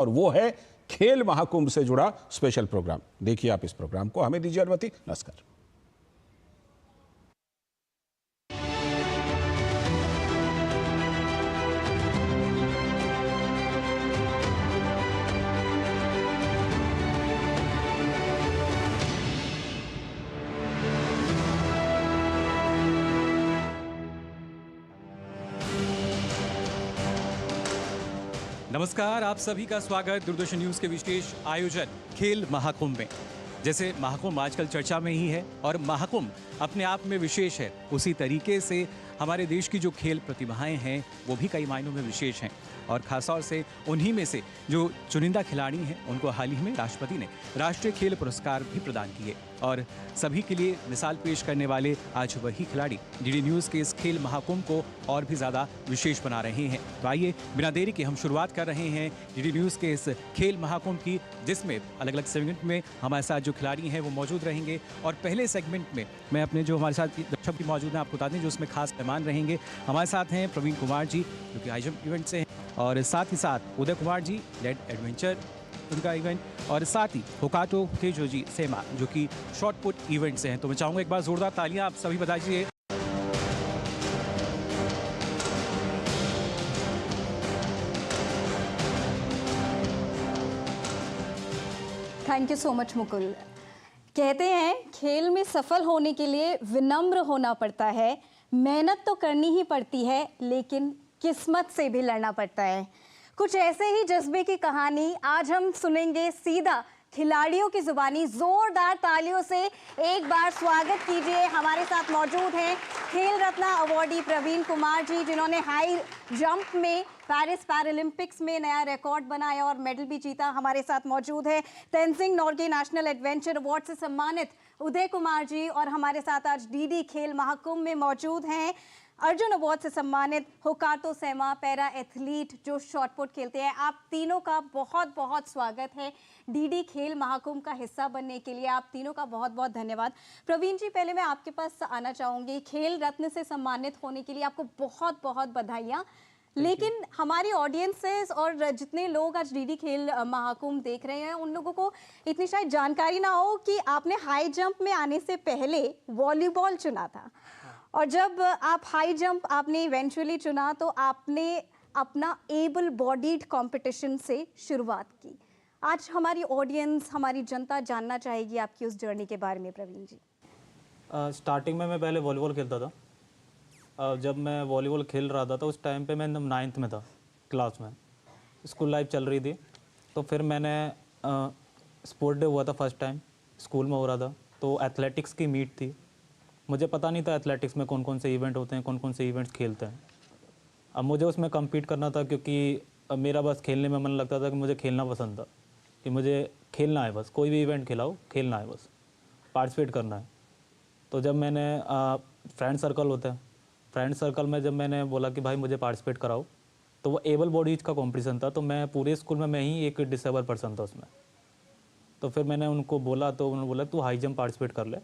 और वो है खेल महाकुंभ से जुड़ा स्पेशल प्रोग्राम। देखिए आप इस प्रोग्राम को। हमें दीजिए अनुमति। नमस्कार। नमस्कार, आप सभी का स्वागत दूरदर्शन न्यूज़ के विशेष आयोजन खेल महाकुंभ में। जैसे महाकुंभ आजकल चर्चा में ही है और महाकुंभ अपने आप में विशेष है, उसी तरीके से हमारे देश की जो खेल प्रतिभाएं हैं वो भी कई मायनों में विशेष हैं। और खासतौर से उन्हीं में से जो चुनिंदा खिलाड़ी हैं उनको हाल ही में राष्ट्रपति ने राष्ट्रीय खेल पुरस्कार भी प्रदान किए और सभी के लिए मिसाल पेश करने वाले आज वही खिलाड़ी डीडी न्यूज़ के इस खेल महाकुंभ को और भी ज़्यादा विशेष बना रहे हैं। तो आइए बिना देरी के हम शुरुआत कर रहे हैं डीडी न्यूज़ के इस खेल महाकुंभ की, जिसमें अलग अलग सेगमेंट में हमारे साथ जो खिलाड़ी हैं वो मौजूद रहेंगे। और पहले सेगमेंट में मैं अपने जो हमारे साथ दर्शक भी मौजूद हैं आपको बता दें, जो उसमें खास मेहमान रहेंगे। हमारे साथ हैं प्रवीण कुमार जी जो कि हाई जंप इवेंट से हैं, और साथ ही साथ उदय कुमार जी लेड एडवेंचर उनका इवेंट, और साथ ही होकाटो केजोजी सेमा जो कि शॉर्ट पुट इवेंट से हैं। तो मैं चाहूँगा एक बार जोरदार तालियां आप सभी बताइए। Thank you so much Mukul. कहते हैं खेल में सफल होने के लिए विनम्र होना पड़ता है, मेहनत तो करनी ही पड़ती है, लेकिन किस्मत से भी लड़ना पड़ता है। कुछ ऐसे ही जज्बे की कहानी आज हम सुनेंगे सीधा खिलाड़ियों की जुबानी। जोरदार तालियों से एक बार स्वागत कीजिए। हमारे साथ मौजूद हैं खेल रत्न अवॉर्डी प्रवीण कुमार जी, जिन्होंने हाई जंप में पेरिस पैरालंपिक्स में नया रिकॉर्ड बनाया और मेडल भी जीता। हमारे साथ मौजूद है Tenzing Norgay national adventure award से सम्मानित उदय कुमार जी, और हमारे साथ आज डीडी खेल महाकुंभ में मौजूद हैं अर्जुन अवार्ड से सम्मानित होकाटो सेमा पैरा एथलीट जो शॉटपुट खेलते हैं। आप तीनों का बहुत बहुत स्वागत है डीडी खेल महाकुंभ का हिस्सा बनने के लिए। आप तीनों का बहुत बहुत धन्यवाद। प्रवीण जी, पहले मैं आपके पास आना चाहूँगी। खेल रत्न से सम्मानित होने के लिए आपको बहुत बहुत बधाइयाँ। लेकिन हमारी ऑडियंसेस और जितने लोग आज डीडी खेल महाकुंभ देख रहे हैं उन लोगों को इतनी शायद जानकारी ना हो कि आपने हाई जंप में आने से पहले वॉलीबॉल चुना था, और जब आप हाई जंप आपने इवेंचुअली चुना तो आपने अपना एबल बॉडीड कंपटीशन से शुरुआत की। आज हमारी ऑडियंस, हमारी जनता जानना चाहेगी आपकी उस जर्नी के बारे में प्रवीण जी। स्टार्टिंग में मैं पहले वॉलीबॉल खेलता था। जब मैं वॉलीबॉल खेल रहा था तो उस टाइम पे मैं 9th में था क्लास में, स्कूल लाइफ चल रही थी। तो फिर मैंने स्पोर्ट डे हुआ था, फर्स्ट टाइम स्कूल में हो रहा था, तो एथलेटिक्स की मीट थी। मुझे पता नहीं था एथलेटिक्स में कौन कौन से इवेंट होते हैं, कौन कौन से इवेंट्स खेलते हैं। अब मुझे उसमें कम्पीट करना था क्योंकि मेरा बस खेलने में मन लगता था कि मुझे खेलना पसंद था, कि मुझे खेलना है, बस कोई भी इवेंट खिलाओ खेलना है, बस पार्टिसिपेट करना है। तो जब मैंने फ्रेंड सर्कल होता है, फ्रेंड सर्कल में जब मैंने बोला कि भाई मुझे पार्टिसिपेट कराओ, तो वो एबल बॉडीज का कॉम्पिटिशन था। तो मैं पूरे स्कूल में मैं ही एक डिसेबल पर्सन था उसमें। तो फिर मैंने उनको बोला, तो उन्होंने बोला तू हाई जंप पार्टिसिपेट कर ले।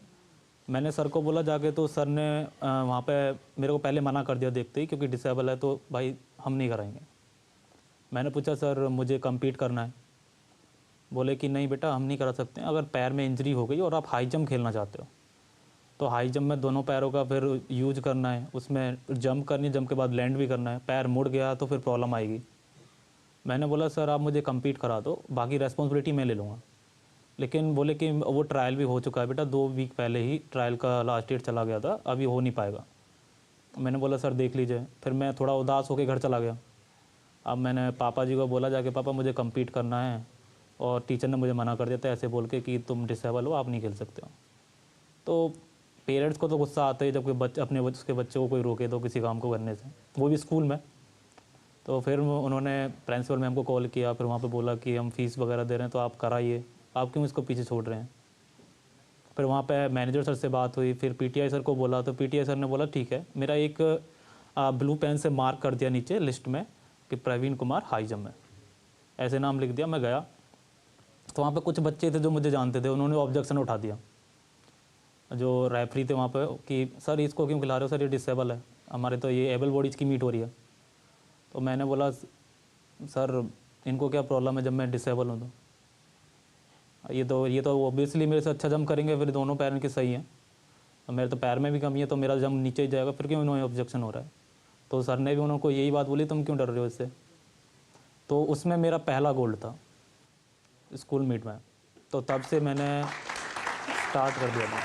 मैंने सर को बोला जाके, तो सर ने वहाँ पे मेरे को पहले मना कर दिया देखते ही, क्योंकि डिसेबल है तो भाई हम नहीं कराएंगे। मैंने पूछा सर मुझे कम्पीट करना है। बोले कि नहीं बेटा हम नहीं करा सकते हैं, अगर पैर में इंजरी हो गई और आप हाई जंप खेलना चाहते हो तो हाई जंप में दोनों पैरों का फिर यूज करना है, उसमें जंप करनी है, जंप के बाद लैंड भी करना है, पैर मुड़ गया तो फिर प्रॉब्लम आएगी। मैंने बोला सर आप मुझे कम्पीट करा दो, बाकी रेस्पॉन्सिबिलिटी मैं ले लूँगा। लेकिन बोले कि वो ट्रायल भी हो चुका है बेटा, 2 वीक पहले ही ट्रायल का लास्ट डेट चला गया था, अभी हो नहीं पाएगा। मैंने बोला सर देख लीजिए। फिर मैं थोड़ा उदास होकर घर चला गया। अब मैंने पापा जी को बोला जाके, पापा मुझे कम्पीट करना है और टीचर ने मुझे मना कर दिया था ऐसे बोल के कि तुम डिसेबल हो, आप नहीं खेल सकते हो। तो पेरेंट्स को तो गुस्सा आता है जब कोई बच्चे अपने उसके बच्चे को कोई रोके तो किसी काम को करने से, वो भी स्कूल में। तो फिर उन्होंने प्रिंसिपल मैम को कॉल किया, फिर वहाँ पे बोला कि हम फीस वगैरह दे रहे हैं तो आप कराइए, आप क्यों इसको पीछे छोड़ रहे हैं। फिर वहाँ पे मैनेजर सर से बात हुई, फिर पीटीआई सर को बोला, तो पीटीआई सर ने बोला ठीक है। मेरा एक ब्लू पेन से मार्क कर दिया नीचे लिस्ट में कि प्रवीण कुमार हाई जंप में, ऐसे नाम लिख दिया। मैं गया तो वहाँ पे कुछ बच्चे थे जो मुझे जानते थे, उन्होंने ऑब्जेक्शन उठा दिया, जो रेफरी थे वहाँ पे, कि सर इसको क्यों खिला रहे हो, सर ये डिसेबल है, हमारे तो ये एबल बॉडीज़ की मीट हो रही है। तो मैंने बोला सर इनको क्या प्रॉब्लम है जब मैं डिसेबल हूँ तो ये तो ऑब्वियसली मेरे से अच्छा जंप करेंगे, फिर दोनों पैर इनके सही हैं, और मेरे तो पैर में भी कमी है तो मेरा जंप नीचे ही जाएगा, फिर क्यों इन्होंने ऑब्जेक्शन हो रहा है। तो सर ने भी उनको यही बात बोली, तुम क्यों डर रहे हो इससे। तो उसमें मेरा पहला गोल्ड था स्कूल मीट में, तो तब से मैंने स्टार्ट कर दिया था।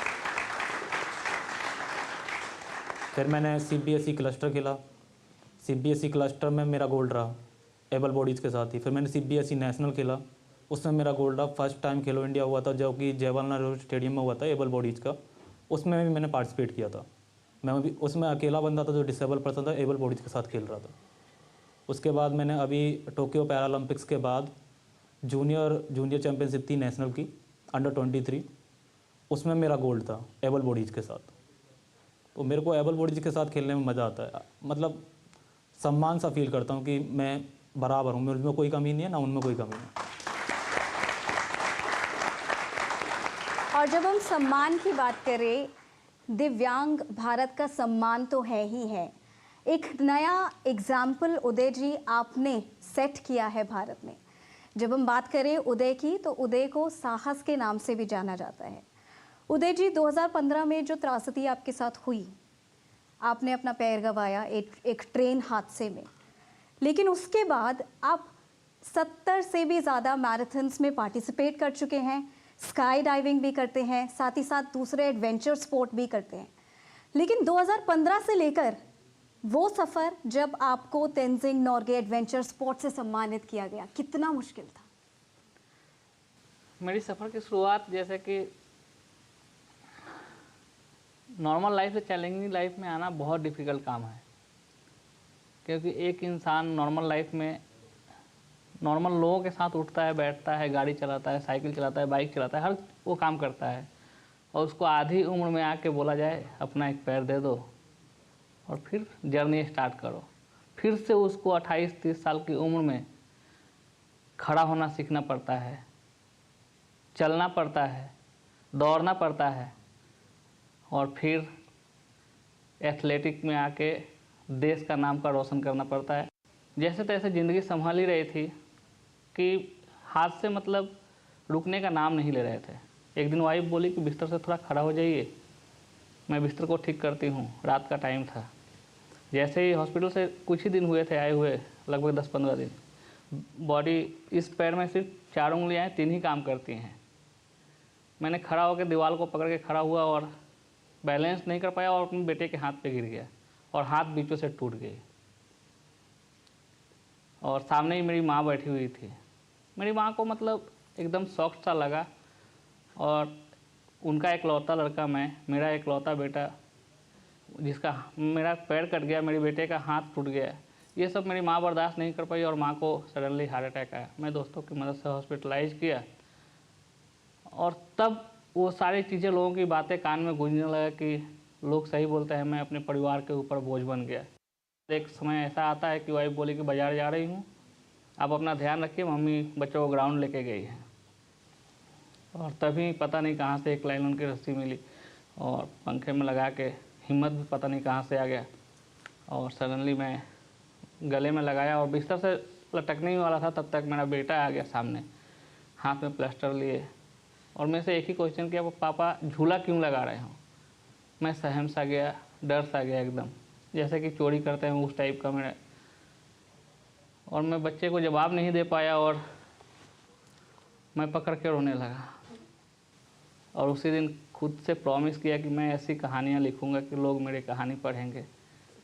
फिर मैंने CBSE क्लस्टर खेला, CBSE क्लस्टर में मेरा गोल्ड रहा एबल बॉडीज़ के साथ ही। फिर मैंने CBSE नेशनल खेला, उसमें मेरा गोल्ड रहा। फर्स्ट टाइम खेलो इंडिया हुआ था जो कि जवाहरलाल नेहरू स्टेडियम में हुआ था एबल बॉडीज़ का, उसमें भी मैंने पार्टिसिपेट किया था। मैं भी उसमें अकेला बंदा था जो डिसेबल पर्सन था, एबल बॉडीज़ के साथ खेल रहा था। उसके बाद मैंने अभी टोक्यो पैरालंपिक्स के बाद जूनियर चैम्पियनशिप थी नेशनल की अंडर 23, उसमें मेरा गोल्ड था एबल बॉडीज़ के साथ। तो मेरे को एबल बॉडीज़ के साथ खेलने में मज़ा आता है, मतलब सम्मान सा फील करता हूँ कि मैं बराबर हूँ, मुझमें कोई कमी नहीं है ना उनमें कोई कमी नहीं। और जब हम सम्मान की बात करें, दिव्यांग भारत का सम्मान तो है ही है। एक नया एग्जाम्पल उदय जी आपने सेट किया है भारत में। जब हम बात करें उदय की, तो उदय को साहस के नाम से भी जाना जाता है। उदय जी, 2015 में जो त्रासदी आपके साथ हुई, आपने अपना पैर गंवाया एक ट्रेन हादसे में, लेकिन उसके बाद आप 70 से भी ज़्यादा मैराथन्स में पार्टिसिपेट कर चुके हैं, स्काई डाइविंग भी करते हैं, साथ ही साथ दूसरे एडवेंचर स्पोर्ट भी करते हैं। लेकिन 2015 से लेकर वो सफ़र जब आपको तेंजिंग नोर्गे एडवेंचर स्पोर्ट से सम्मानित किया गया, कितना मुश्किल था? मेरी सफ़र की शुरुआत जैसे कि नॉर्मल लाइफ से चैलेंजिंग लाइफ में आना बहुत डिफ़िकल्ट काम है, क्योंकि एक इंसान नॉर्मल लाइफ में नॉर्मल लोगों के साथ उठता है, बैठता है, गाड़ी चलाता है, साइकिल चलाता है, बाइक चलाता है, हर वो काम करता है, और उसको आधी उम्र में आके बोला जाए अपना एक पैर दे दो और फिर जर्नी स्टार्ट करो। फिर से उसको 28-30 साल की उम्र में खड़ा होना सीखना पड़ता है, चलना पड़ता है, दौड़ना पड़ता है, और फिर एथलेटिक में आके देश का नाम का रोशन करना पड़ता है। जैसे तैसे ज़िंदगी संभाल ही रही थी कि हाथ से मतलब रुकने का नाम नहीं ले रहे थे। एक दिन वाइफ बोली कि बिस्तर से थोड़ा खड़ा हो जाइए, मैं बिस्तर को ठीक करती हूँ। रात का टाइम था। जैसे ही हॉस्पिटल से कुछ ही दिन हुए थे आए हुए, लगभग 10-15 दिन, बॉडी इस पैर में सिर्फ 4 उंगलियाँ 3 ही काम करती हैं। मैंने खड़ा होकर दीवार को पकड़ के खड़ा हुआ और बैलेंस नहीं कर पाया और अपने बेटे के हाथ पे गिर गया और हाथ बीचों से टूट गई। और सामने ही मेरी माँ बैठी हुई थी। मेरी माँ को मतलब एकदम शॉक सा लगा, और उनका इकलौता लड़का मैं, मेरा इकलौता बेटा जिसका मेरा पैर कट गया, मेरे बेटे का हाथ टूट गया, ये सब मेरी माँ बर्दाश्त नहीं कर पाई और माँ को सडनली हार्ट अटैक आया। मैं दोस्तों की मदद से हॉस्पिटलाइज किया, और तब वो सारी चीज़ें, लोगों की बातें कान में गूंजने लगा कि लोग सही बोलते हैं, मैं अपने परिवार के ऊपर बोझ बन गया। एक समय ऐसा आता है कि वाइफ बोली कि बाज़ार जा रही हूँ, आप अपना ध्यान रखिए, मम्मी बच्चों को ग्राउंड लेके गई है। और तभी पता नहीं कहाँ से एक लाइलन की रस्सी मिली और पंखे में लगा के हिम्मत भी पता नहीं कहाँ से आ गया, और सडनली मैं गले में लगाया और बिस्तर से लटकने ही वाला था, तब तक मेरा बेटा आ गया सामने, हाथ में प्लास्टर लिए, और मैं से एक ही क्वेश्चन किया, पापा झूला क्यों लगा रहे हो? मैं सहम सा गया, डर सा गया एकदम, जैसे कि चोरी करते हैं उस टाइप का मेरा। और मैं बच्चे को जवाब नहीं दे पाया और मैं पकड़ के रोने लगा। और उसी दिन खुद से प्रॉमिस किया कि मैं ऐसी कहानियाँ लिखूँगा कि लोग मेरी कहानी पढ़ेंगे।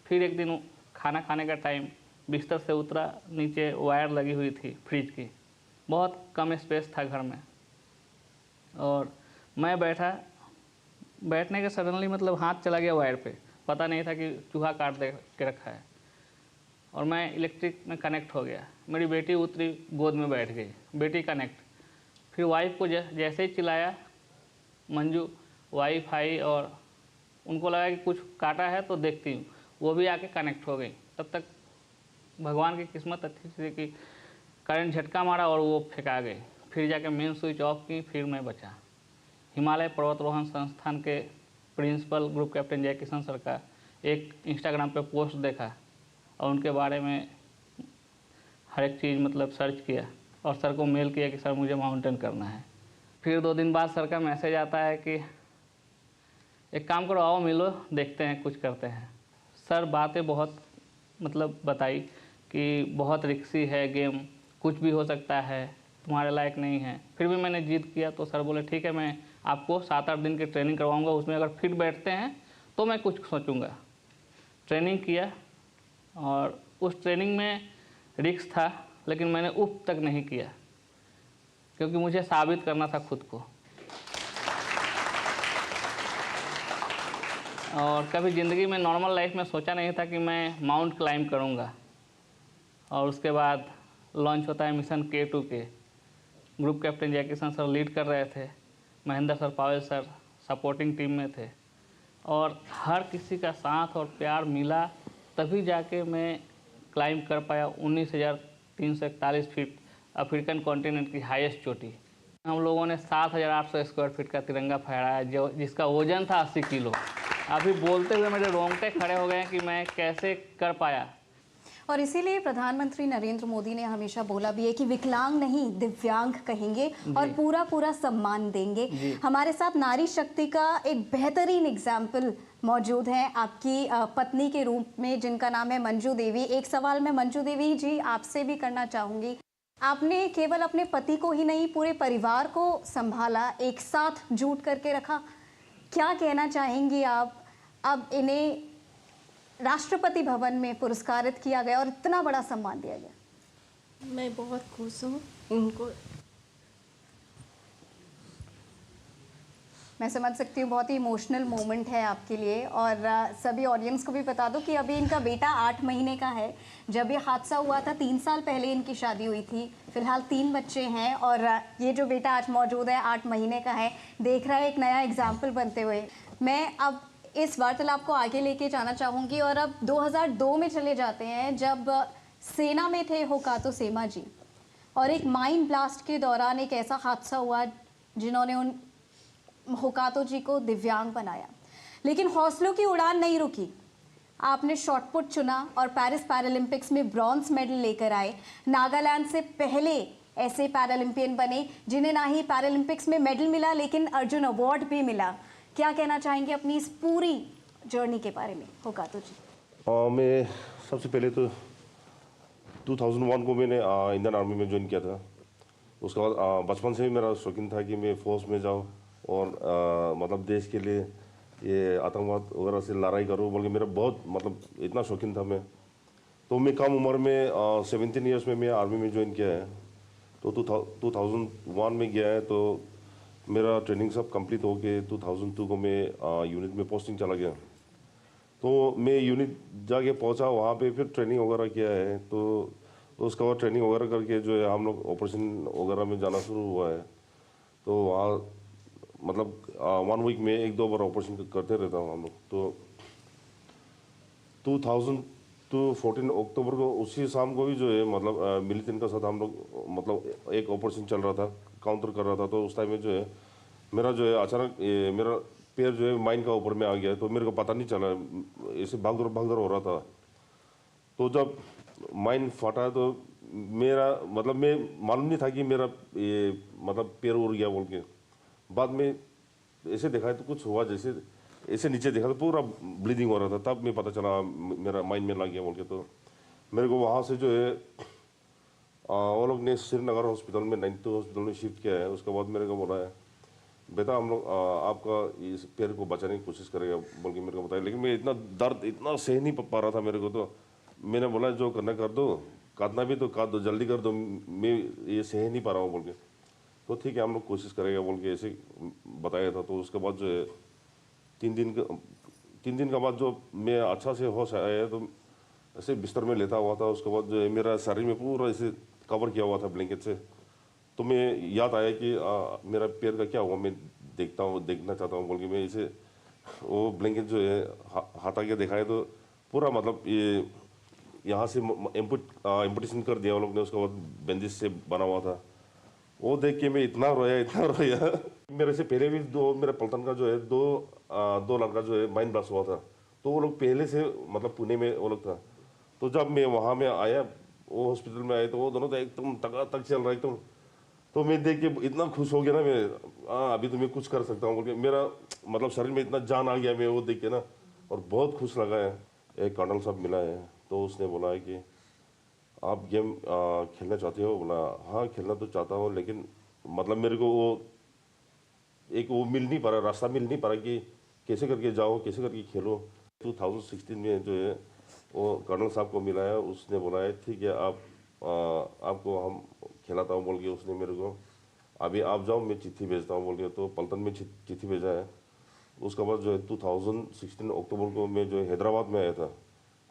फिर एक दिन खाना खाने का टाइम, बिस्तर से उतरा, नीचे वायर लगी हुई थी फ्रिज की, बहुत कम स्पेस था घर में, और मैं बैठा, बैठने के सडनली मतलब हाथ चला गया वायर पे, पता नहीं था कि चूहा काट दे के रखा है, और मैं इलेक्ट्रिक में कनेक्ट हो गया। मेरी बेटी उतरी, गोद में बैठ गई, बेटी कनेक्ट। फिर वाइफ को जैसे ही चिल्लाया, मंजू वाइफ आई और उनको लगा कि कुछ काटा है तो देखती हूँ, वो भी आके कनेक्ट हो गई। तब तक भगवान की किस्मत अच्छी थी कि करंट झटका मारा और वो फेंका गई। फिर जाके मेन स्विच ऑफ की, फिर मैं बचा। हिमालय पर्वतारोहण संस्थान के प्रिंसिपल ग्रुप कैप्टन जय किशन सर का एक इंस्टाग्राम पे पोस्ट देखा और उनके बारे में हर एक चीज़ मतलब सर्च किया और सर को मेल किया कि सर मुझे माउंटेन करना है। फिर 2 दिन बाद सर का मैसेज आता है कि एक काम करो, आओ मिलो, देखते हैं कुछ करते हैं। सर बातें बहुत मतलब बताई कि बहुत रिक्सी है गेम, कुछ भी हो सकता है, तुम्हारे लायक नहीं है। फिर भी मैंने जिद किया तो सर बोले ठीक है, मैं आपको 7-8 दिन की ट्रेनिंग करवाऊंगा, उसमें अगर फिट बैठते हैं तो मैं कुछ सोचूंगा। ट्रेनिंग किया और उस ट्रेनिंग में रिस्क था, लेकिन मैंने उफ तक नहीं किया क्योंकि मुझे साबित करना था खुद को। और कभी ज़िंदगी में नॉर्मल लाइफ में सोचा नहीं था कि मैं माउंट क्लाइंब करूंगा। और उसके बाद लॉन्च होता है मिशन K2 के। Group captain Jackie sir lead कर रहे थे, Mahendra sir, Pavel sir supporting team में थे और हर किसी का साथ और प्यार मिला, तभी जाके मैं क्लाइंब कर पाया 19,341 फीट, अफ्रीकन कॉन्टिनेंट की हाईएस्ट चोटी। हम लोगों ने 7,800 स्क्वायर फीट का तिरंगा फहराया जो जिसका वजन था 80 किलो। अभी बोलते हुए मेरे रोंगटे खड़े हो गए कि मैं कैसे कर पाया। और इसीलिए प्रधानमंत्री नरेंद्र मोदी ने हमेशा बोला भी है कि विकलांग नहीं दिव्यांग कहेंगे और पूरा पूरा सम्मान देंगे। हमारे साथ नारी शक्ति का एक बेहतरीन एग्जाम्पल मौजूद है आपकी पत्नी के रूप में, जिनका नाम है मंजू देवी। एक सवाल मैं मंजू देवी जी आपसे भी करना चाहूँगी। आपने केवल अपने पति को ही नहीं पूरे परिवार को संभाला, एक साथ जुट करके रखा। क्या कहना चाहेंगी आप? अब इन्हें राष्ट्रपति भवन में पुरस्कारित किया गया और इतना बड़ा सम्मान दिया गया। मैं बहुत खुश हूँ उनको। मैं समझ सकती हूँ, बहुत ही इमोशनल मोमेंट है आपके लिए। और सभी ऑडियंस को भी बता दो कि अभी इनका बेटा 8 महीने का है। जब ये हादसा हुआ था 3 साल पहले इनकी शादी हुई थी। फिलहाल 3 बच्चे हैं और ये जो बेटा आज मौजूद है 8 महीने का है, देख रहा है एक नया एग्जाम्पल बनते हुए। मैं अब इस वार्तालाप को आगे लेके जाना चाहूँगी और अब 2002 में चले जाते हैं, जब सेना में थे होकातो सेमा जी और एक माइन ब्लास्ट के दौरान एक ऐसा हादसा हुआ जिन्होंने उन होकातो जी को दिव्यांग बनाया। लेकिन हौसलों की उड़ान नहीं रुकी। आपने शॉटपुट चुना और पेरिस पैरालंपिक्स में ब्रॉन्ज मेडल लेकर आए। नागालैंड से पहले ऐसे पैरालंपियन बने जिन्हें ना ही पैरालंपिक्स में मेडल मिला लेकिन अर्जुन अवार्ड भी मिला। क्या कहना चाहेंगे अपनी इस पूरी जर्नी के बारे में होकातो जी? मैं सबसे पहले तो 2001 को मैंने इंडियन आर्मी में ज्वाइन किया था। उसके बाद बचपन से ही मेरा शौकीन था कि मैं फौज में जाऊँ और मतलब देश के लिए ये आतंकवाद वगैरह से लड़ाई करूँ बोल के मेरा बहुत मतलब इतना शौकीन था मैं। तो मैं कम उम्र में 17 ईयर्स में मैं आर्मी में ज्वाइन किया है। तो 2001 में गया है, तो मेरा ट्रेनिंग सब कंप्लीट हो के 2002 को मैं यूनिट में पोस्टिंग चला गया। तो मैं यूनिट जाके पहुंचा, वहाँ पे फिर ट्रेनिंग वगैरह किया है। तो उसके बाद ट्रेनिंग वगैरह करके जो है हम लोग ऑपरेशन वगैरह में जाना शुरू हुआ है। तो वहाँ मतलब 1 वीक में 1-2 बार ऑपरेशन करते रहता हूँ हम लोग। तो 2014 अक्टूबर को उसी शाम को भी जो है मतलब मिलिटेंट का साथ हम लोग मतलब एक ऑपरेशन चल रहा था, काउंटर कर रहा था। तो उस टाइम में जो है मेरा जो है अचानक मेरा पैर जो है माइन का ऊपर में आ गया। तो मेरे को पता नहीं चला, ऐसे भागदौड़ हो रहा था। तो जब माइन फटा तो मेरा मतलब मैं मालूम नहीं था कि मेरा ये मतलब पैर उड़ गया बोल के। बाद में ऐसे देखा तो कुछ हुआ, जैसे ऐसे नीचे देखा तो पूरा ब्लीडिंग हो रहा था। तब मैं पता चला मेरा माइन में लग गया बोल के। तो मेरे को वहाँ से जो है वो लोग ने श्रीनगर हॉस्पिटल में 92 हॉस्पिटल में शिफ्ट किया है। उसके बाद मेरे को बोला है बेटा हम लोग आपका इस पैर को बचाने की कोशिश करेगा बोल के मेरे को बताया। लेकिन मैं इतना दर्द इतना सह नहीं पा रहा था मेरे को। तो मैंने बोला जो करना कर दो, काटना भी तो काट दो, जल्दी कर दो, मैं ये सह नहीं पा रहा हूँ बोल के। तो ठीक है हम लोग कोशिश करेगा बोल के ऐसे बताया था। तो उसके बाद जो है 3 दिन का बाद जो मैं अच्छा से होश आया तो ऐसे बिस्तर में लेटा हुआ था। उसके बाद जो है मेरा शरीर में पूरा ऐसे कवर किया हुआ था ब्लैंकेट से। तो मैं याद आया कि मेरा पैर का क्या हुआ, मैं देखना चाहता हूँ बोल के मैं इसे वो ब्लैंकेट जो है हटा के दिखाया। तो पूरा मतलब ये यहाँ से एम्पुटेशन कर दिया वो लोग ने। उसके बाद बैंडेज से बना हुआ था। वो देख के मैं इतना रोया मेरे से पहले भी मेरा पलटन का जो है दो लड़का जो है माइन ब्लास्ट हुआ था। तो वो लोग पहले से मतलब पुणे में वो लोग था। तो जब मैं वहाँ में आया वो हॉस्पिटल में आए तो वो दोनों तो एकदम तक चल रहा है एकदम। तो मैं देख के इतना खुश हो गया ना मैं, अभी तो मैं कुछ कर सकता हूँ बोल के, मेरा मतलब शरीर में इतना जान आ गया मैं वो देख के ना, और बहुत खुश लगा है। एक कर्नल साहब मिला है तो उसने बोला है कि आप गेम खेलना चाहते हो? बोला हाँ खेलना तो चाहता हूँ, लेकिन मतलब मेरे को वो मिल नहीं पा रहा, रास्ता मिल नहीं पा रहा कि कैसे करके जाओ, कैसे करके खेलो। 2016 में जो है वो कर्नल साहब को मिला है, उसने बोला है ठीक है आपको हम खिलाता हूँ बोल के उसने मेरे को, अभी आप जाओ मैं चिट्ठी भेजता हूँ बोल के, तो पलटन में चिट्ठी भेजा है। उसके बाद जो है 2016 अक्टूबर को मैं जो है हैदराबाद में आया था।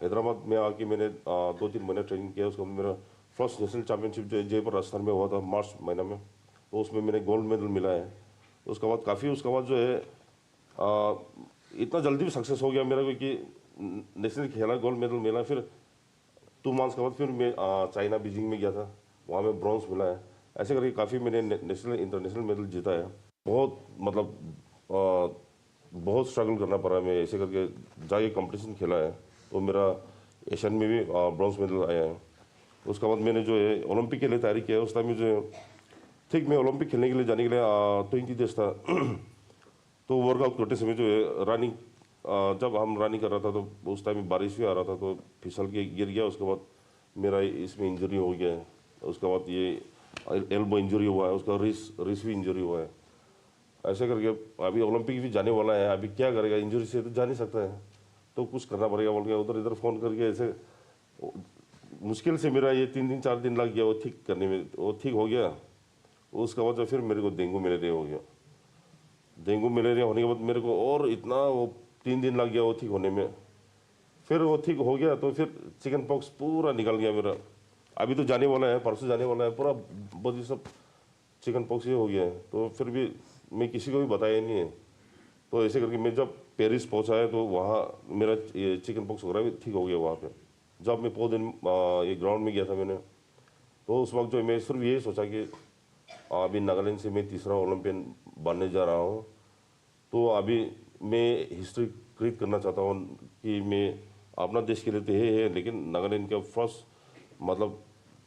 हैदराबाद में आके मैंने 2-3 महीने ट्रेनिंग किया। उसके बाद मेरा फर्स्ट नेशनल चैम्पियनशिप जो है जयपुर राजस्थान में हुआ था मार्च महीना में, तो उसमें मैंने गोल्ड मेडल मिला है। उसके बाद उसके बाद जो है इतना जल्दी भी सक्सेस हो गया मेरा को कि नेशनल खेला, गोल्ड मेडल मिला। फिर 2 मंथ्स के बाद फिर मैं चाइना बीजिंग में गया था, वहाँ में ब्रॉन्ज मिला है। ऐसे करके काफ़ी मैंने नेशनल इंटरनेशनल मेडल जीता है। बहुत मतलब बहुत स्ट्रगल करना पड़ा, मैं ऐसे करके जाके कंपटीशन खेला है, तो मेरा एशियन में भी ब्रॉन्ज मेडल आया है। उसके बाद मैंने जो है ओलंपिक के लिए तैयारी किया। उस टाइम में जो है ठीक मैं ओलंपिक खेलने के लिए जाने के लिए 20 डेज था तो वर्कआउट करते समय जो है रनिंग, जब हम रनिंग कर रहा था तो उस टाइम में बारिश भी आ रहा था, तो फिसल के गिर गया। उसके बाद मेरा इसमें इंजरी हो गया है। उसके बाद ये एल्बो इंजरी हुआ है, उसका रिस भी इंजरी हुआ है। ऐसे करके अभी ओलंपिक भी जाने वाला है, अभी क्या करेगा, इंजरी से तो जा नहीं सकता है, तो कुछ करना पड़ेगा बोल के उधर इधर फ़ोन करके ऐसे मुश्किल से मेरा ये 3 दिन 4 दिन लग गया वो ठीक करने में। वो ठीक हो गया। उसके बाद फिर मेरे को डेंगू मलेरिया हो गया। डेंगू मलेरिया होने के बाद मेरे को और इतना वो 3 दिन लग गया वो ठीक होने में। फिर वो ठीक हो गया तो फिर चिकन पॉक्स पूरा निकल गया मेरा। अभी तो जाने वाला है, परसों जाने वाला है, पूरा बॉडी सब चिकन पॉक्स ही हो गया है। तो फिर भी मैं किसी को भी बताया नहीं है। तो ऐसे करके मैं जब पेरिस पहुंचा है तो वहाँ मेरा ये चिकन पॉक्स वगैरह भी ठीक हो गया वहाँ पे। जब मैं 5 दिन ये ग्राउंड में गया था मैंने, तो उस वक्त जो मैं सिर्फ यही सोचा कि अभी नागालैंड से मैं तीसरा ओलंपियन बनने जा रहा हूँ, तो अभी मैं हिस्ट्री क्रिएट करना चाहता हूँ कि मैं अपना देश के लिए तो है लेकिन नागालैंड का फर्स्ट मतलब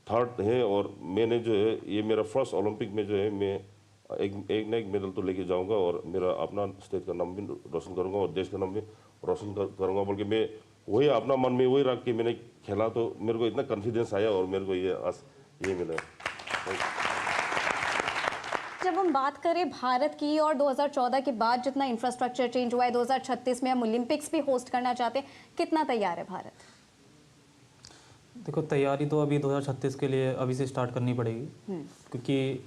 3rd है, और मैंने जो है ये मेरा फर्स्ट ओलंपिक में जो है मैं एक ना एक मेडल तो लेके जाऊंगा और मेरा अपना स्टेट का नाम भी रोशन करूंगा और देश का नाम भी रोशन करूंगा बोल के मैं वही अपना मन में वही रख के मैंने खेला। तो मेरे को इतना कॉन्फिडेंस आया और मेरे को ये मिला। जब हम बात करें भारत की और 2014 के बाद जितना इंफ्रास्ट्रक्चर चेंज हुआ है, 2036 में हम ओलंपिक्स भी होस्ट करना चाहते हैं, कितना तैयार है भारत? देखो तैयारी तो अभी 2036 के लिए अभी से स्टार्ट करनी पड़ेगी, क्योंकि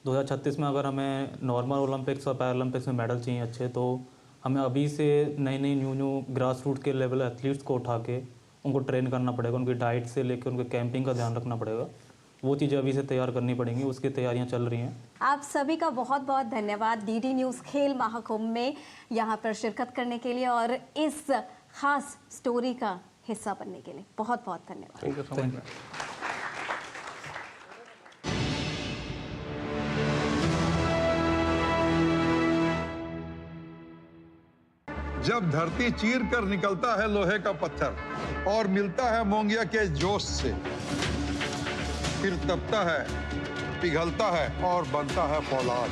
2036 में अगर हमें नॉर्मल ओलंपिक्स और पैरालंपिक्स में मेडल चाहिए अच्छे, तो हमें अभी से नई न्यू ग्रास रूट के लेवल एथलीट्स को उठा के उनको ट्रेन करना पड़ेगा, उनकी डाइट से लेकर उनके कैंपिंग का ध्यान रखना पड़ेगा। वो चीज़ें अभी से तैयार करनी पड़ेंगी, उसकी तैयारियां चल रही हैं। आप सभी का बहुत बहुत धन्यवाद डीडी न्यूज़ खेल महाकुंभ में यहाँ पर शिरकत करने के लिए और इस खास स्टोरी का हिस्सा बनने के लिए बहुत बहुत धन्यवाद। Thank you so much. जब धरती चीर कर निकलता है लोहे का पत्थर और मिलता है मोंगिया के जोश से, फिर तपता है, पिघलता है और बनता है फौलाद।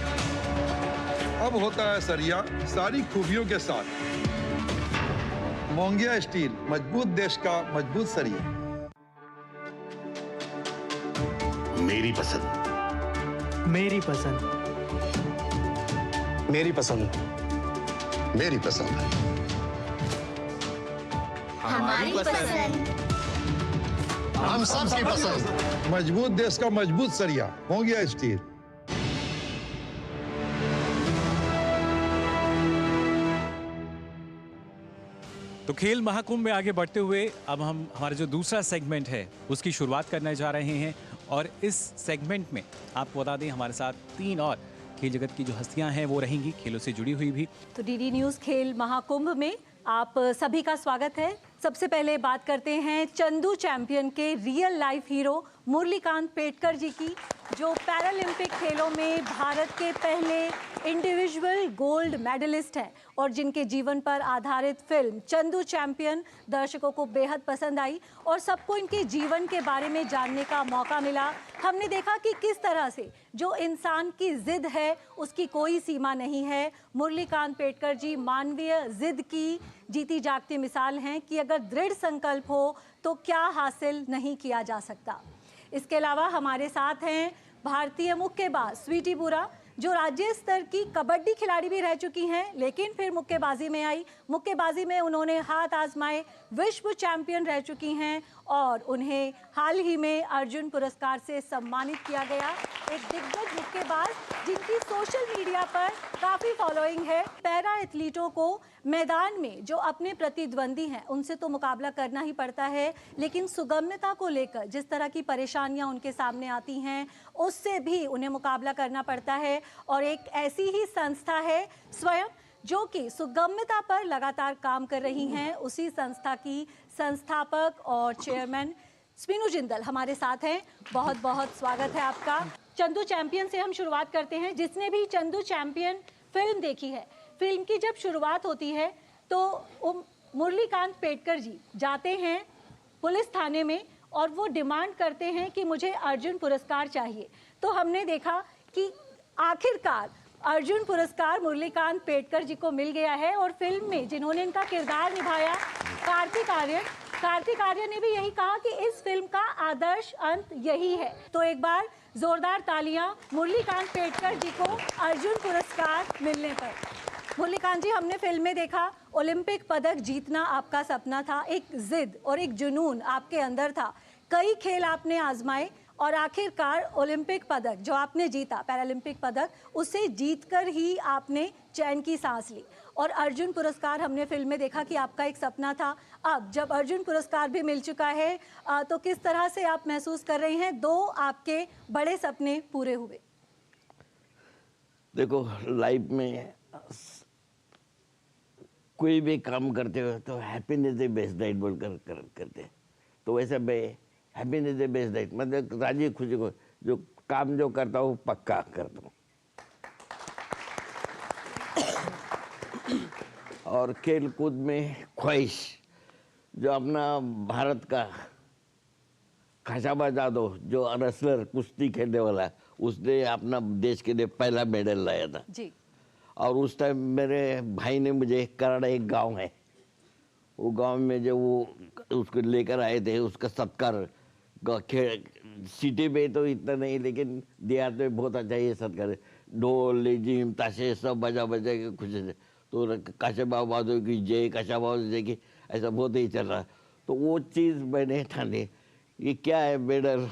अब होता है सरिया सारी खूबियों के साथ। मोंगिया स्टील, मजबूत देश का मजबूत सरिया। मेरी पसंद, मेरी पसंद, मेरी पसंद, मेरी पसंद, हमारी पसंद, हम सबकी पसंद। मजबूत देश का मजबूत सरिया, मोंगिया स्टील। तो खेल महाकुंभ में आगे बढ़ते हुए अब हम हमारा जो दूसरा सेगमेंट है उसकी शुरुआत करने जा रहे हैं। और इस सेगमेंट में आपको बता दें हमारे साथ 3 और खेल जगत की जो हस्तियां हैं वो रहेंगी, खेलों से जुड़ी हुई भी। तो डीडी न्यूज़ खेल महाकुंभ में आप सभी का स्वागत है। सबसे पहले बात करते हैं चंदू चैंपियन के real life hero Murlikant Petkar ji की। जो पैरालंपिक खेलों में भारत के पहले इंडिविजुअल गोल्ड मेडलिस्ट हैं और जिनके जीवन पर आधारित फिल्म चंदू चैंपियन दर्शकों को बेहद पसंद आई और सबको इनके जीवन के बारे में जानने का मौका मिला। हमने देखा कि किस तरह से जो इंसान की जिद है उसकी कोई सीमा नहीं है। मुरलीकांत पेटकर जी मानवीय जिद की जीती जागती मिसाल हैं कि अगर दृढ़ संकल्प हो तो क्या हासिल नहीं किया जा सकता। इसके अलावा हमारे साथ हैं भारतीय मुक्केबाज स्वीटी बुरा, जो राज्य स्तर की कबड्डी खिलाड़ी भी रह चुकी हैं, लेकिन फिर मुक्केबाजी में आई। मुक्केबाजी में उन्होंने हाथ आजमाए, विश्व चैंपियन रह चुकी हैं और उन्हें हाल ही में अर्जुन पुरस्कार से सम्मानित किया गया। एक दिग्गज मुक्केबाज जिनकी सोशल मीडिया पर काफ़ी फॉलोइंग है। पैरा एथलीटों को मैदान में जो अपने प्रतिद्वंदी हैं उनसे तो मुकाबला करना ही पड़ता है, लेकिन सुगम्यता को लेकर जिस तरह की परेशानियां उनके सामने आती हैं उससे भी उन्हें मुकाबला करना पड़ता है। और एक ऐसी ही संस्था है स्वयं जो कि सुगम्यता पर लगातार काम कर रही हैं। उसी संस्था की संस्थापक और चेयरमैन स्मीनू जिंदल हमारे साथ हैं। बहुत बहुत स्वागत है आपका। चंदू चैंपियन से हम शुरुआत करते हैं। जिसने भी चंदू चैंपियन फिल्म देखी है, फिल्म की जब शुरुआत होती है तो मुरलीकांत पेटकर जी जाते हैं पुलिस थाने में और वो डिमांड करते हैं कि मुझे अर्जुन पुरस्कार चाहिए। तो हमने देखा कि आखिरकार अर्जुन पुरस्कार मुरलीकांत पेटकर जी को मिल गया है और फिल्म में जिन्होंने इनका किरदार निभाया कार्तिक आर्यन ने भी यही कहा कि इस फिल्म का आदर्श अंत यही है। तो एक बार जोरदार तालियां मुरलीकांत पेटकर जी को अर्जुन पुरस्कार मिलने पर। मुरलीकांत जी, हमने फिल्म में देखा ओलंपिक पदक जीतना आपका सपना था, एक जिद और एक जुनून आपके अंदर था। कई खेल आपने आजमाए और आखिरकार ओलंपिक पदक जो आपने जीता, पैरालंपिक पदक, उसे जीतकर ही आपने चैन की सांस ली। और अर्जुन पुरस्कार हमने फिल्म में देखा कि आपका एक सपना था। अब जब अर्जुन पुरस्कार भी मिल चुका है तो किस तरह से आप महसूस कर रहे हैं? दो आपके बड़े सपने पूरे हुए। देखो, लाइफ में कोई भी काम करते हो तो हैप्पीनेस इज बेस्ट डाइट बोलकर करते हैं। तो वैसे मैं हैप्पीनेस इज बेस्ट डाइट, मतलब राजी खुशी को जो काम जो करता हूँ पक्का करता हूँ। और खेल कूद में ख्वाहिश, जो अपना भारत का खाशाबा जादव जो रेसलर कुश्ती खेलने वाला, उसने अपना देश के लिए पहला मेडल लाया था जी। और उस टाइम मेरे भाई ने मुझे कराड़ा, एक गांव है, वो गांव में जो वो उसको लेकर आए थे, उसका सत्कार सिटी में तो इतना नहीं, लेकिन देहात में बहुत अच्छा ये सत्कार, ढोल लेजिम ताशे सब बजा के खुश। तो काशाबा बाजू की जय, काशाबा जय की, ऐसा बहुत ही चल रहा। तो वो चीज़ मैंने ठानी, ये क्या है मेडल?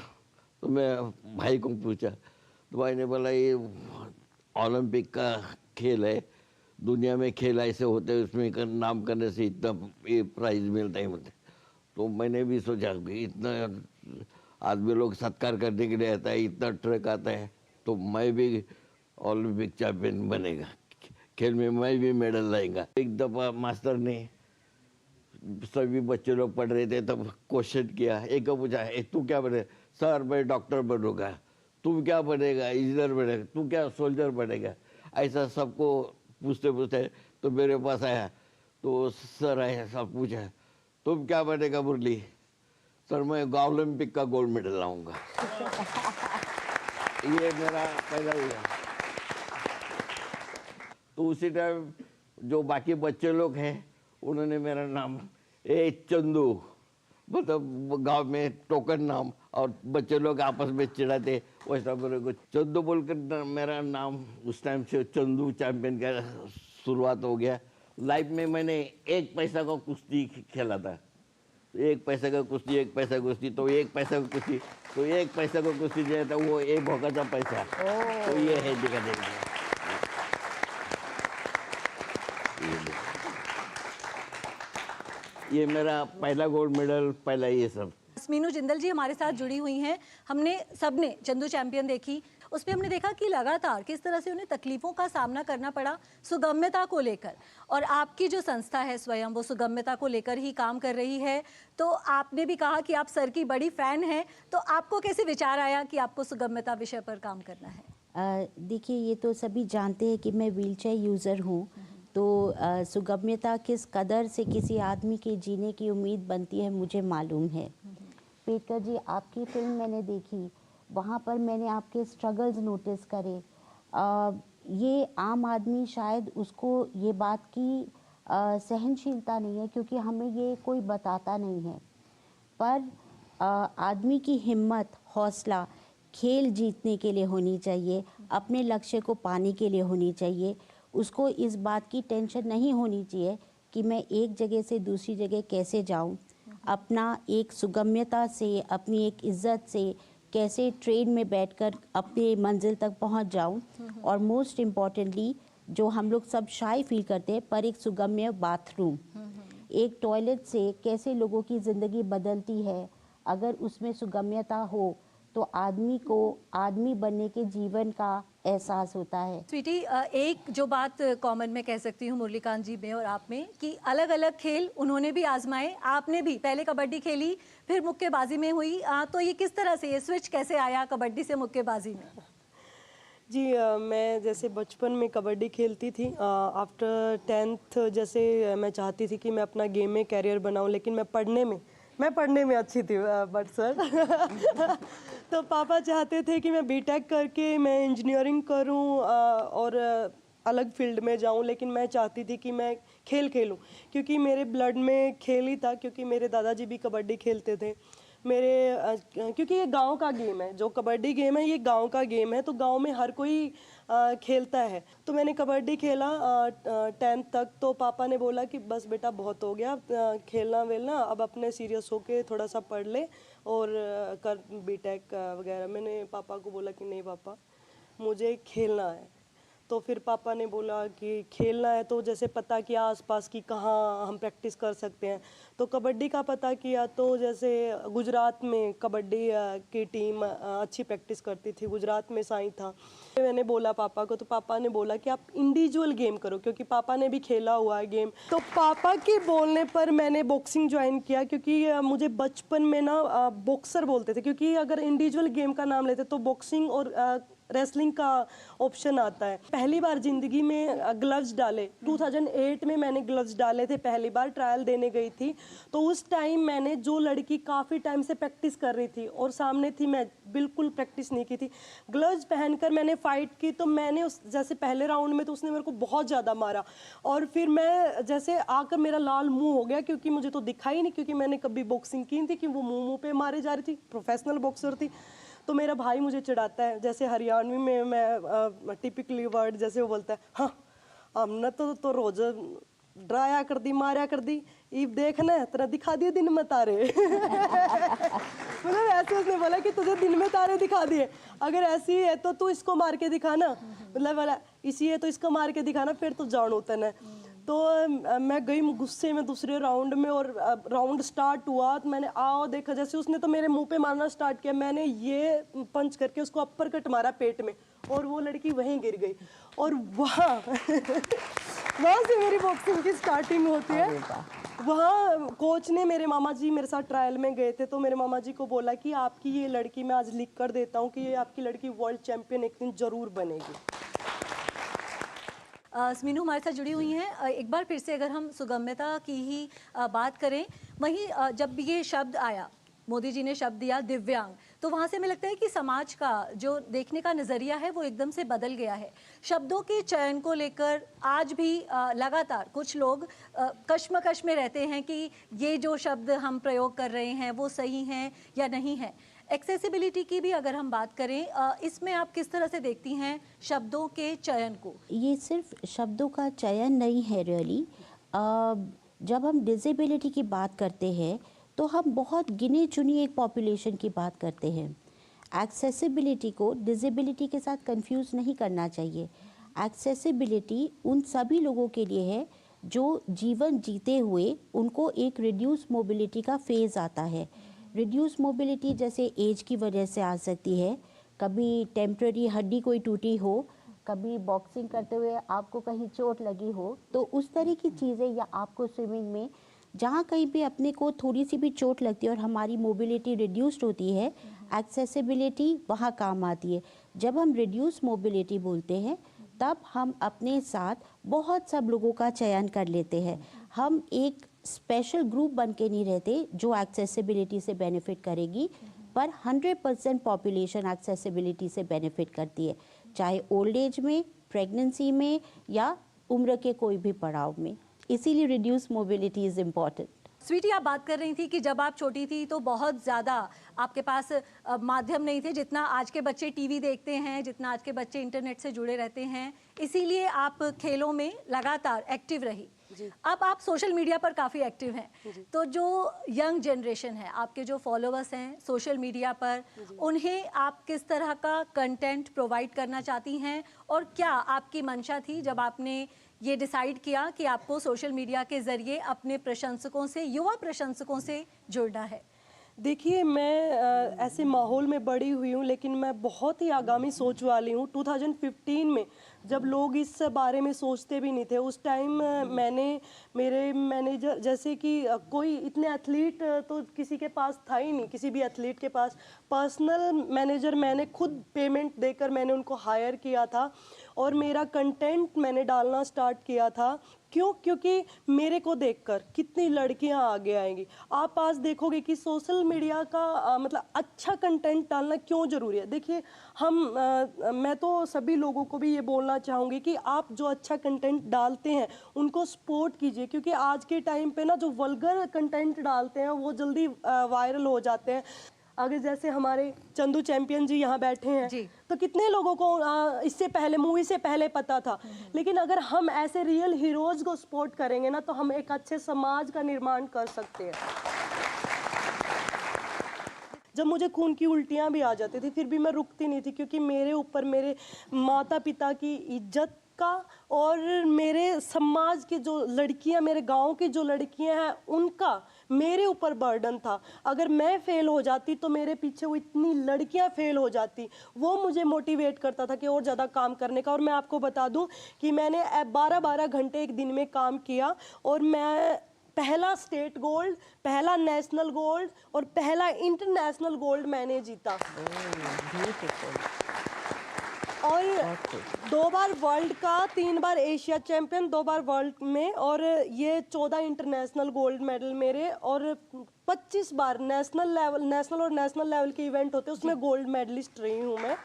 तो मैं भाई को पूछा तो भाई ने बोला ये ओलंपिक का खेल है, दुनिया में खेल ऐसे होते हैं, उसमें नाम करने से इतना ये प्राइज मिलता है मुझे। तो मैंने भी सोचा कि इतना आदमी लोग सत्कार करने के लिए आता है, इतना ट्रक आता है, तो मैं भी ओलंपिक चैंपियन बनेगा, खेल में मैं भी मेडल लाएगा। एक दफ़ा मास्टर ने, सभी बच्चे लोग पढ़ रहे थे, तब क्वेश्चन किया, एक को पूछा तू क्या बने? सर मैं डॉक्टर बनूंगा। तुम क्या बनेगा? इंजीनियर बनेगा। तू क्या सोल्जर बनेगा? ऐसा सबको पूछते पूछते तो मेरे पास आया, तो सर आया, सब पूछा तुम क्या बनेगा मुरली? सर मैं ओलंपिक का गोल्ड मेडल लाऊंगा। ये मेरा पहला ही है। तो उसी टाइम जो बाकी बच्चे लोग हैं उन्होंने मेरा नाम चंदू, मतलब गांव में टोकन नाम, और बच्चे लोग आपस में चिढ़ाते, वैसा मेरे को चंदू बोलकर मेरा नाम उस टाइम से चंदू चैंपियन का शुरुआत हो गया। लाइफ में मैंने 1 पैसा का कुश्ती खेला था, 1 पैसे का कुश्ती, 1 पैसा कुश्ती, तो 1 पैसा का कुश्ती, तो 1 पैसा का कुश्ती जो था वो 1 भोका था पैसा। तो ये है दिखा देगा। ये मेरा पहला गोल्ड मेडल, पहला ये सब। स्मीनू जिंदल जी हमारे साथ जुड़ी हुई हैं। हमने सबने चंदू चैंपियन देखी, उसमें हमने देखा कि लगातार किस तरह से उन्हें तकलीफ़ों का सामना करना पड़ा सुगम्यता को लेकर, और आपकी जो संस्था है स्वयं वो सुगम्यता को लेकर ही काम कर रही है। तो आपने भी कहा कि आप सर की बड़ी फ़ैन हैं, तो आपको कैसे विचार आया कि आपको सुगम्यता विषय पर काम करना है? देखिए, ये तो सभी जानते हैं कि मैं व्हीलचेयर यूज़र हूँ, तो सुगम्यता किस कदर से किसी आदमी के जीने की उम्मीद बनती है मुझे मालूम है। पेडकर जी, आपकी फिल्म मैंने देखी, वहाँ पर मैंने आपके स्ट्रगल्स नोटिस करे। ये आम आदमी शायद उसको ये बात की सहनशीलता नहीं है, क्योंकि हमें ये कोई बताता नहीं है। पर आदमी की हिम्मत, हौसला खेल जीतने के लिए होनी चाहिए, अपने लक्ष्य को पाने के लिए होनी चाहिए। उसको इस बात की टेंशन नहीं होनी चाहिए कि मैं एक जगह से दूसरी जगह कैसे जाऊं, अपना एक सुगम्यता से, अपनी एक इज्जत से कैसे ट्रेन में बैठकर अपने मंजिल तक पहुंच जाऊं, और मोस्ट इम्पॉर्टेंटली जो हम लोग सब शाय फील करते हैं, पर एक सुगम्य बाथरूम, एक टॉयलेट से कैसे लोगों की ज़िंदगी बदलती है। अगर उसमें सुगम्यता हो तो आदमी को आदमी बनने के जीवन का एहसास होता है। स्वीटी, एक जो बात कॉमन मैं कह सकती हूँ मुरलीकांत जी में और आप में, कि अलग अलग खेल उन्होंने भी आजमाए, आपने भी पहले कबड्डी खेली, फिर मुक्केबाजी में हुई, तो ये किस तरह से ये स्विच कैसे आया कबड्डी से मुक्केबाजी में? जी, मैं जैसे बचपन में कबड्डी खेलती थी। आफ्टर 10th जैसे मैं चाहती थी कि मैं अपना गेम में कैरियर बनाऊं, लेकिन मैं पढ़ने में अच्छी थी, बट सर तो पापा चाहते थे कि मैं बीटेक करके मैं इंजीनियरिंग करूं और अलग फील्ड में जाऊं, लेकिन मैं चाहती थी कि मैं खेल खेलूं, क्योंकि मेरे ब्लड में खेल ही था, क्योंकि मेरे दादाजी भी कबड्डी खेलते थे। क्योंकि ये गांव का गेम है, जो कबड्डी गेम है ये गांव का गेम है, तो गांव में हर कोई खेलता है। तो मैंने कबड्डी खेला 10th तक। तो पापा ने बोला कि बस बेटा बहुत हो गया खेलना वेलना, अब अपने सीरियस होके थोड़ा सा पढ़ ले और कर बीटेक वगैरह। मैंने पापा को बोला कि नहीं पापा, मुझे खेलना है। तो फिर पापा ने बोला कि खेलना है तो जैसे पता किया आसपास की कहाँ हम प्रैक्टिस कर सकते हैं, तो कबड्डी का पता किया। तो जैसे गुजरात में कबड्डी की टीम अच्छी प्रैक्टिस करती थी, गुजरात में साई था। मैंने बोला पापा को, तो पापा ने बोला कि आप इंडिविजुअल गेम करो, क्योंकि पापा ने भी खेला हुआ है गेम। तो पापा के बोलने पर मैंने बॉक्सिंग ज्वाइन किया, क्योंकि मुझे बचपन में ना बॉक्सर बोलते थे, क्योंकि अगर इंडिविजुअल गेम का नाम लेते तो बॉक्सिंग और रेसलिंग का ऑप्शन आता है। पहली बार जिंदगी में ग्लव्स डाले 2008 में मैंने ग्लव्स डाले थे, पहली बार ट्रायल देने गई थी। तो उस टाइम मैंने जो लड़की काफ़ी टाइम से प्रैक्टिस कर रही थी और सामने थी, मैं बिल्कुल प्रैक्टिस नहीं की थी, ग्लव्स पहनकर मैंने फाइट की। तो मैंने उस जैसे पहले राउंड में तो उसने मेरे को बहुत ज़्यादा मारा, और फिर मैं जैसे आकर मेरा लाल मुंह हो गया, क्योंकि मुझे तो दिखा ही नहीं, क्योंकि मैंने कभी बॉक्सिंग की नहीं थी कि वो मुंह पे मारे जा रही थी, प्रोफेशनल बॉक्सर थी। तो मेरा भाई मुझे चिढ़ाता है, जैसे हरियाणवी में मैं टिपिकली वर्ड जैसे वो बोलता है, हाँ हमने तो रोज डराया कर दी, मारा कर दी, ईब देखना तेरा दिखा दिए दिन में तारे मतलब ऐसे उसने बोला कि तुझे दिन में तारे दिखा दिए, अगर ऐसी है तो तू इसको मार के दिखाना, मतलब बोला इसी है तो इसको मार के दिखाना, फिर तो जानू तने। तो मैं गई गुस्से में दूसरे राउंड में, और राउंड स्टार्ट हुआ तो मैंने आओ देखा, जैसे उसने तो मेरे मुंह पे मारना स्टार्ट किया, मैंने ये पंच करके उसको अपर कट मारा पेट में, और वो लड़की वहीं गिर गई। और वहाँ से मेरी बॉक्सिंग की स्टार्टिंग होती है। वहाँ कोच ने, मेरे मामा जी मेरे साथ ट्रायल में गए थे, तो मेरे मामा जी को बोला कि आपकी ये लड़की, मैं आज लिख कर देता हूँ कि ये आपकी लड़की वर्ल्ड चैंपियन एक दिन जरूर बनेगी। स्मीनू हमारे साथ जुड़ी हुई हैं। एक बार फिर से अगर हम सुगम्यता की ही बात करें, वहीं जब ये शब्द आया, मोदी जी ने शब्द दिया दिव्यांग, तो वहाँ से हमें लगता है कि समाज का जो देखने का नज़रिया है वो एकदम से बदल गया है। शब्दों के चयन को लेकर आज भी लगातार कुछ लोग कश्मकश में रहते हैं कि ये जो शब्द हम प्रयोग कर रहे हैं वो सही हैं या नहीं है। एक्सेसिबिलिटी की भी अगर हम बात करें, इसमें आप किस तरह से देखती हैं शब्दों के चयन को? ये सिर्फ शब्दों का चयन नहीं है रियली। जब हम डिसेबिलिटी की बात करते हैं तो हम बहुत गिने चुनी एक पॉपुलेशन की बात करते हैं। एक्सेसिबिलिटी को डिसेबिलिटी के साथ कंफ्यूज नहीं करना चाहिए। एक्सेसिबिलिटी उन सभी लोगों के लिए है जो जीवन जीते हुए उनको एक रिड्यूस मोबिलिटी का फेज़ आता है। रिड्यूस मोबिलिटी जैसे एज की वजह से आ सकती है, कभी टेम्पररी हड्डी कोई टूटी हो, कभी बॉक्सिंग करते हुए आपको कहीं चोट लगी हो, तो उस तरह की चीज़ें, या आपको स्विमिंग में जहाँ कहीं भी अपने को थोड़ी सी भी चोट लगती है और हमारी मोबिलिटी रिड्यूस्ड होती है, एक्सेसिबिलिटी वहाँ काम आती है। जब हम रिड्यूस मोबिलिटी बोलते हैं तब हम अपने साथ बहुत सब लोगों का चयन कर लेते हैं। हम एक स्पेशल ग्रुप बन के नहीं रहते जो एक्सेसिबिलिटी से बेनिफिट करेगी, पर 100% पॉपुलेशन एक्सेसिबिलिटी से बेनिफिट करती है, चाहे ओल्ड एज में, प्रेगनेंसी में या उम्र के कोई भी पड़ाव में। इसीलिए reduce mobility is important. Sweety, आप बात कर रही थी कि जब आप छोटी थी तो बहुत ज़्यादा आपके पास माध्यम नहीं थे जितना आज के बच्चे टीवी देखते हैं, जितना आज के बच्चे इंटरनेट से जुड़े रहते हैं, इसीलिए आप खेलों में लगातार एक्टिव रही। अब आप सोशल मीडिया पर काफ़ी एक्टिव हैं, तो जो यंग जनरेशन है, आपके जो फॉलोअर्स हैं सोशल मीडिया पर, उन्हें आप किस तरह का कंटेंट प्रोवाइड करना चाहती हैं, और क्या आपकी मंशा थी जब आपने ये डिसाइड किया कि आपको सोशल मीडिया के ज़रिए अपने प्रशंसकों से, युवा प्रशंसकों से जुड़ना है? देखिए, मैं ऐसे माहौल में बड़ी हुई हूँ, लेकिन मैं बहुत ही आगामी सोच वाली हूँ। 2015 में जब लोग इस बारे में सोचते भी नहीं थे, उस टाइम मेरे मैनेजर, जैसे कि कोई इतने एथलीट तो किसी के पास था ही नहीं, किसी भी एथलीट के पास पर्सनल मैनेजर मैंने खुद पेमेंट देकर मैंने उनको हायर किया था, और मेरा कंटेंट मैंने डालना स्टार्ट किया था। क्यों? क्योंकि मेरे को देखकर कितनी लड़कियां आगे आएंगी। आप आज देखोगे कि सोशल मीडिया का मतलब अच्छा कंटेंट डालना क्यों ज़रूरी है। देखिए, मैं तो सभी लोगों को भी ये बोलना चाहूँगी कि आप जो अच्छा कंटेंट डालते हैं उनको सपोर्ट कीजिए, क्योंकि आज के टाइम पे ना जो वल्गर कंटेंट डालते हैं वो जल्दी वायरल हो जाते हैं। अगर जैसे हमारे चंदू चैंपियन जी यहाँ बैठे हैं, तो कितने लोगों को इससे पहले, मूवी से पहले पता था, लेकिन अगर हम ऐसे रियल हीरोज को सपोर्ट करेंगे ना, तो हम एक अच्छे समाज का निर्माण कर सकते हैं। जब मुझे खून की उल्टियाँ भी आ जाती थी, फिर भी मैं रुकती नहीं थी, क्योंकि मेरे ऊपर मेरे माता पिता की इज्जत का और मेरे समाज की जो लड़कियां, मेरे गांव की जो लड़कियां हैं, उनका मेरे ऊपर बर्डन था। अगर मैं फेल हो जाती तो मेरे पीछे वो इतनी लड़कियां फेल हो जाती। वो मुझे मोटिवेट करता था कि और ज़्यादा काम करने का। और मैं आपको बता दूं कि मैंने 12-12 घंटे एक दिन में काम किया, और मैं पहला स्टेट गोल्ड, पहला नेशनल गोल्ड और पहला इंटरनेशनल गोल्ड मैंने जीता। और 2 बार वर्ल्ड का, 3 बार एशिया चैंपियन, 2 बार वर्ल्ड में, और ये 14 इंटरनेशनल गोल्ड मेडल मेरे, और 25 बार नेशनल और नेशनल लेवल के इवेंट होते हैं उसमें गोल्ड मेडलिस्ट रही हूँ मैं,